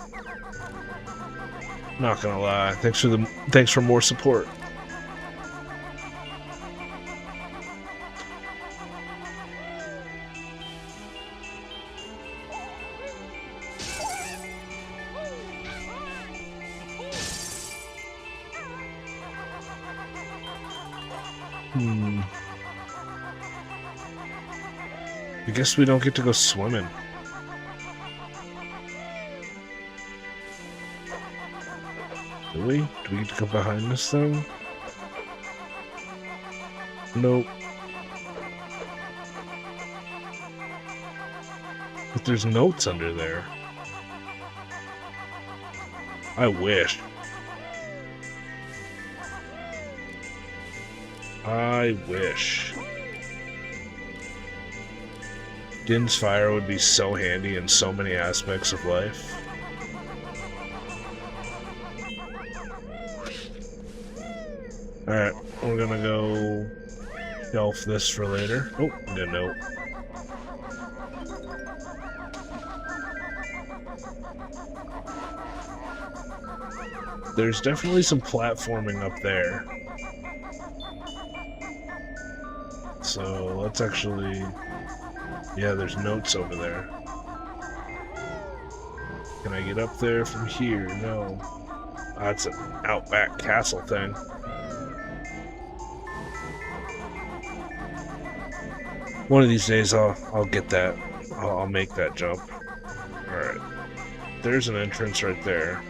Not gonna lie. Thanks for more support. I guess we don't get to go swimming. Do we? Do we get to come behind this thing? Nope. But there's notes under there. I wish. I wish. Din's fire would be so handy in so many aspects of life. Alright, we're gonna go shelf this for later. Oh, good note. There's definitely some platforming up there. So let's actually... Yeah, there's notes over there. Can I get up there from here? No. That's an Outback Castle thing. One of these days I'll get that. I'll make that jump. Alright. There's an entrance right there.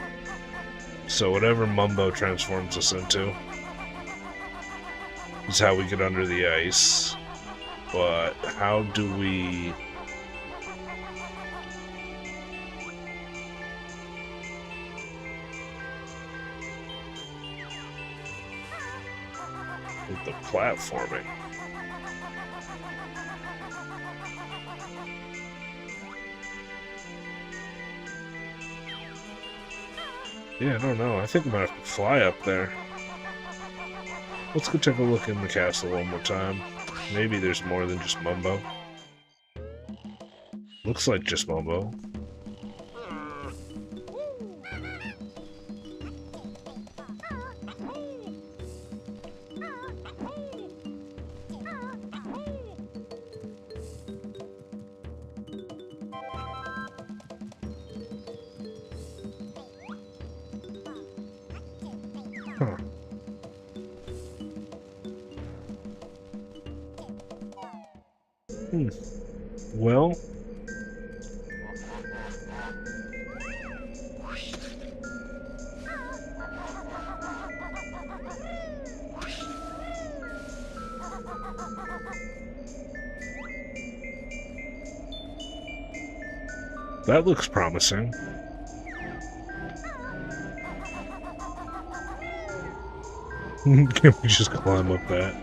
So whatever Mumbo transforms us into is how we get under the ice. But how do we... with the platforming? Yeah, I don't know. I think I'm gonna have to fly up there. Let's go take a look in the castle one more time. Maybe there's more than just Mumbo. Looks like just Mumbo. Huh. Well... that looks promising. Can we just climb up that?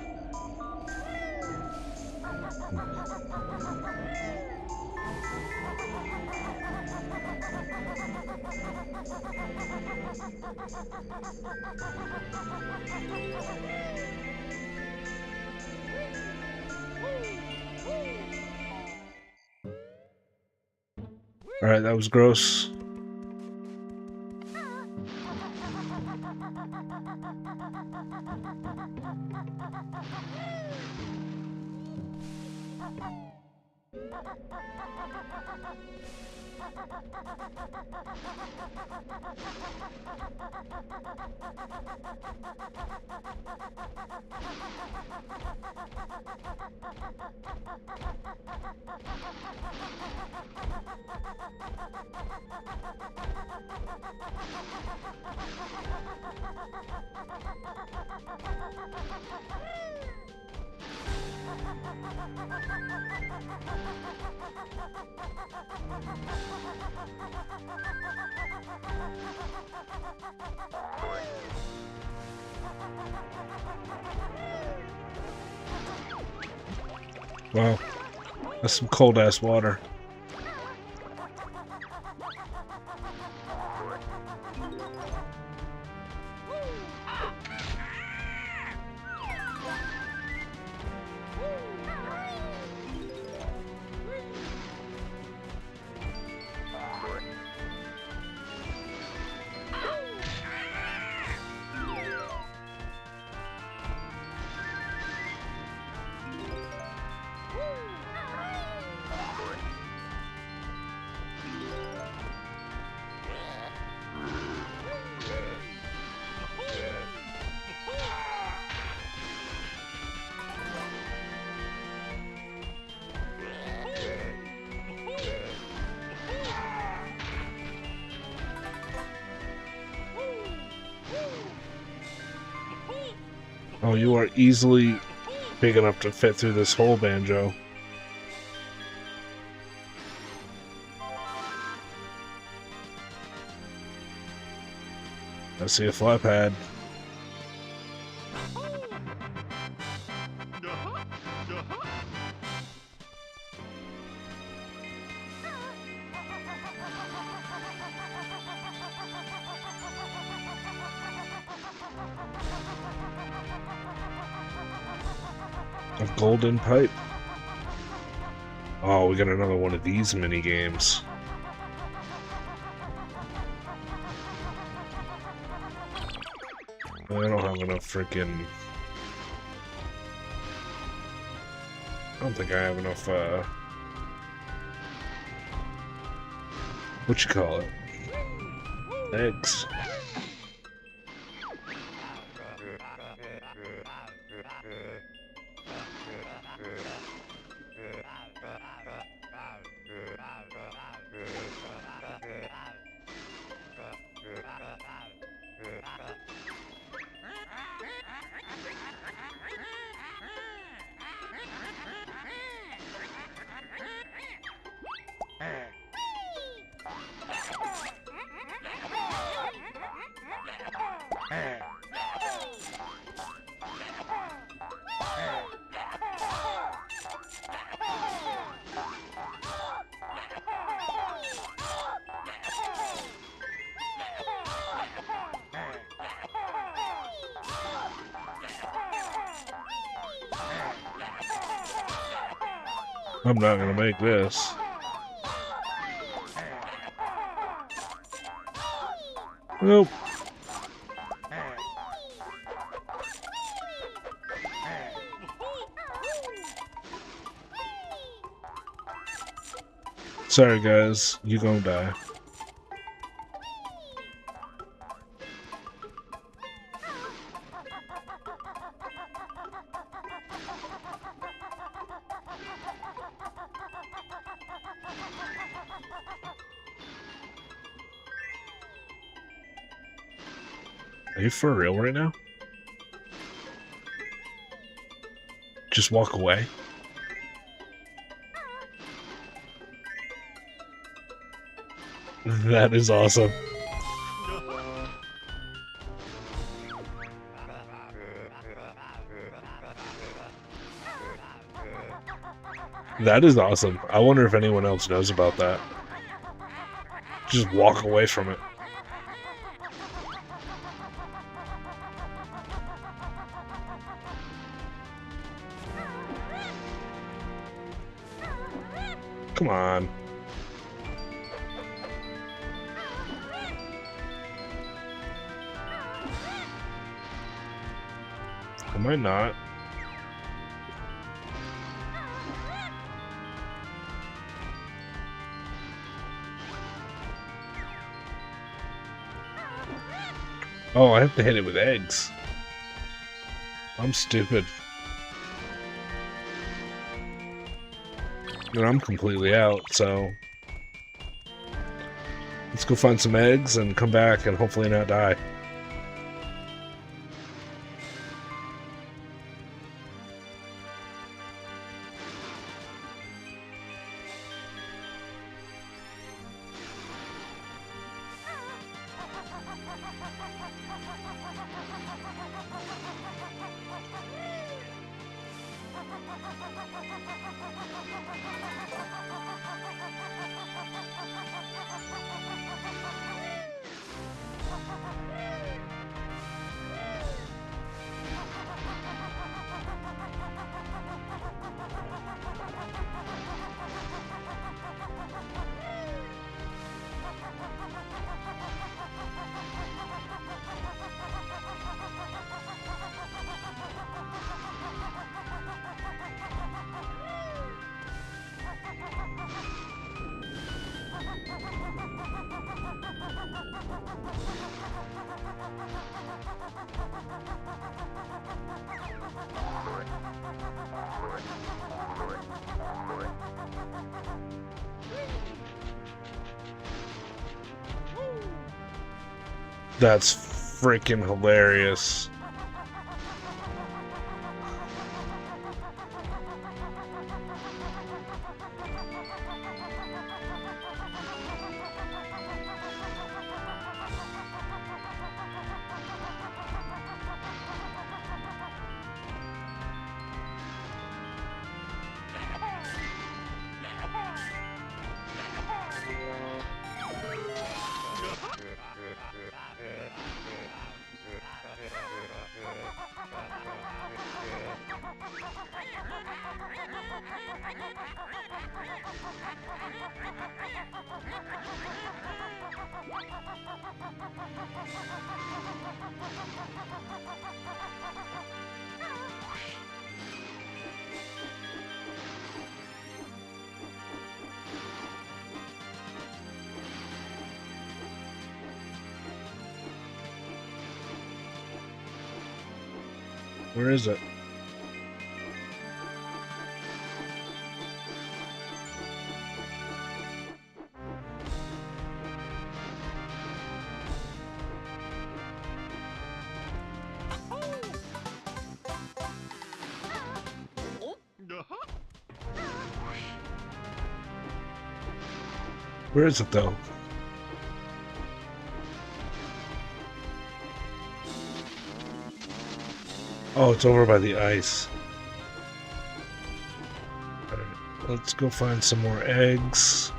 Alright, that was gross. Wow, that's some cold ass water. Oh, you are easily big enough to fit through this hole, Banjo. I see a fly pad. A golden pipe. Oh, we got another one of these mini games. I don't have enough freaking. I don't think I have enough, what you call it? Eggs. I'm not gonna make this. Nope. Sorry guys, you gonna die. Are you for real right now? Just walk away? That is awesome. That is awesome. I wonder if anyone else knows about that. Just walk away from it. Come on. Am I not? Oh, I have to hit it with eggs. I'm stupid. And I'm completely out, so... Let's go find some eggs and come back and hopefully not die. That's freaking hilarious. Where is it? Where is it, though? Oh, it's over by the ice. Alright, let's go find some more eggs.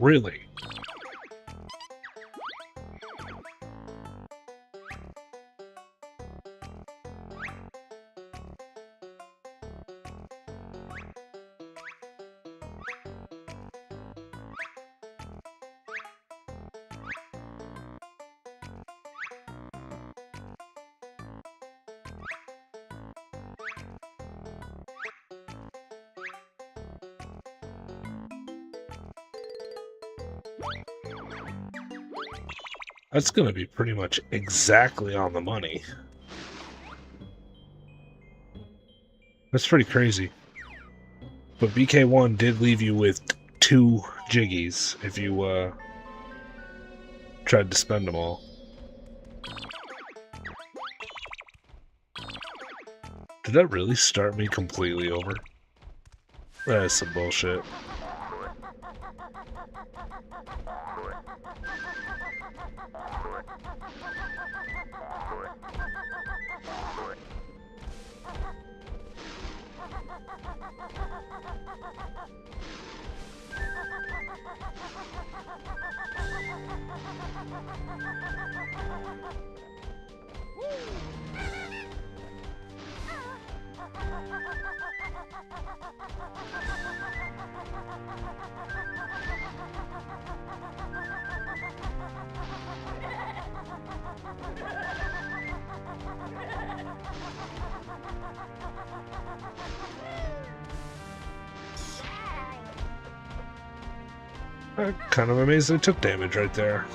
Really? That's gonna be pretty much exactly on the money. That's pretty crazy. But BK1 did leave you with 2 Jiggies if you tried to spend them all. Did that really start me completely over? That is some bullshit. I'm kind of amazed they took damage right there.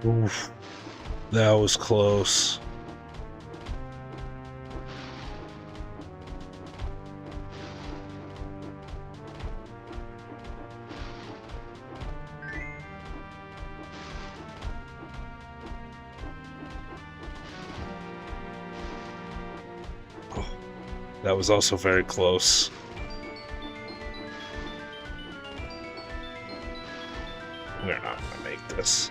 Oof. That was close. Oh, that was also very close. We're not gonna make this.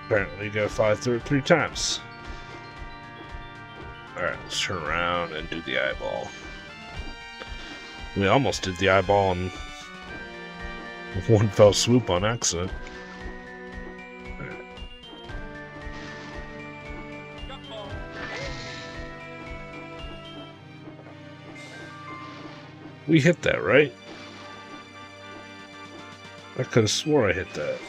Apparently you gotta fly through it 3 times. Alright, let's turn around and do the eyeball. We almost did the eyeball in one fell swoop on accident. Right. We hit that, right? I could have swore I hit that.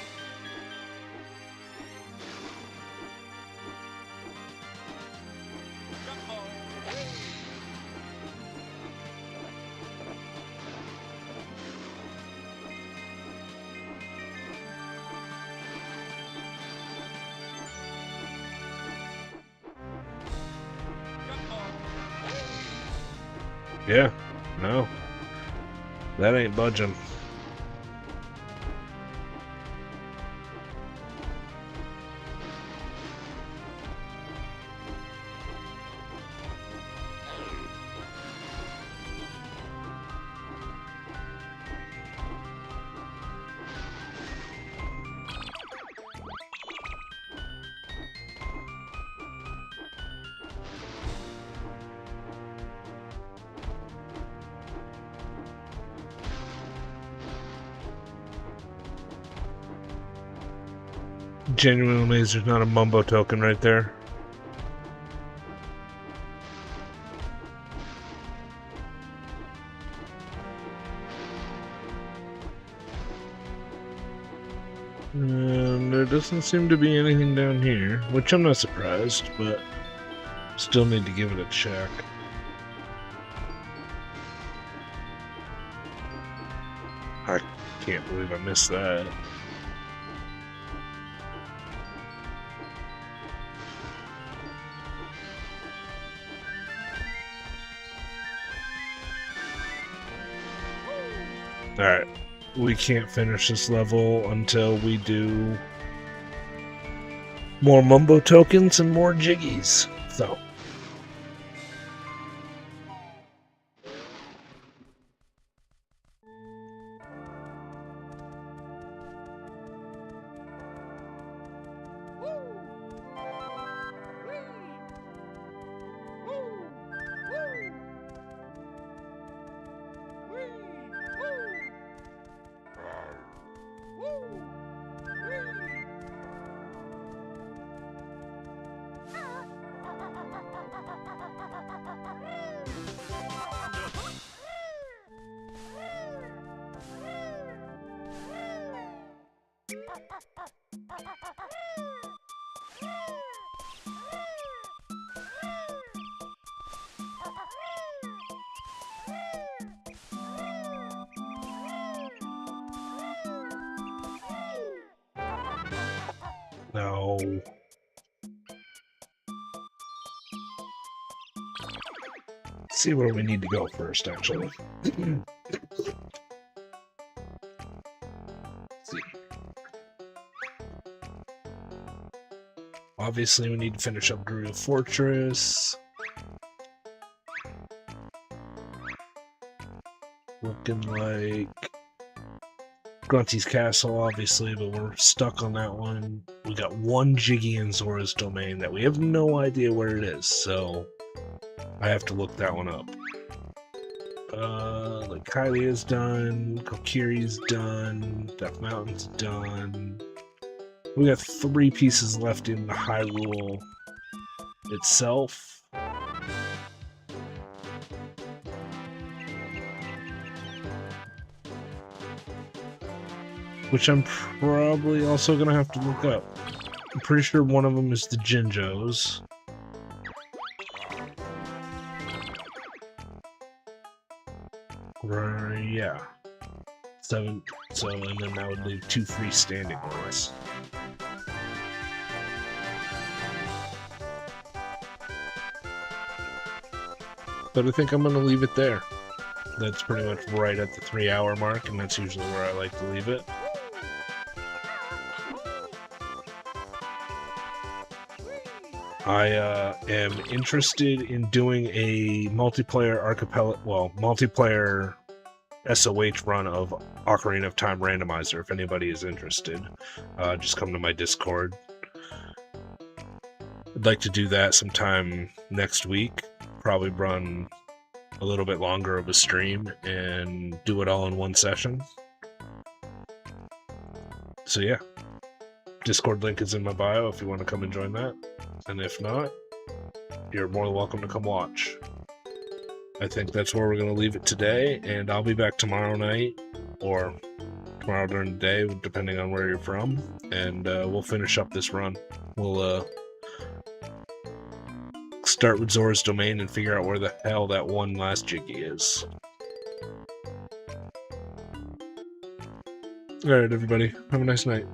Yeah, no. That ain't budging. Genuinely amazed there's not a Mumbo token right there. And there doesn't seem to be anything down here, which I'm not surprised, but still need to give it a check. I can't believe I missed that. Alright, we can't finish this level until we do more Mumbo tokens and more Jiggies, so... No. Let's see where we need to go first, actually. Obviously, we need to finish up Gerudo Fortress. Looking like Grunty's Castle, obviously, but we're stuck on that one. We got one Jiggy in Zora's Domain that we have no idea where it is, so I have to look that one up. Like Hylia's done, Kokiri's done, Death Mountain's done. We got 3 pieces left in the Hyrule itself. Which I'm probably also going to have to look up. I'm pretty sure one of them is the Jinjos. Yeah. 7, so, and then that would leave 2 freestanding ones. But I think I'm going to leave it there. That's pretty much right at the 3-hour mark, and that's usually where I like to leave it. I am interested in doing a multiplayer multiplayer SOH run of Ocarina of Time Randomizer, if anybody is interested. Just come to my Discord. I'd like to do that sometime next week. Probably run a little bit longer of a stream and do it all in one session. So yeah, Discord link is in my bio if you want to come and join that. And if not, you're more than welcome to come watch. I think that's where we're going to leave it today, and I'll be back tomorrow night, or tomorrow during the day, depending on where you're from, and we'll finish up this run. We'll start with Zora's Domain and figure out where the hell that one last Jiggy is. Alright, everybody. Have a nice night.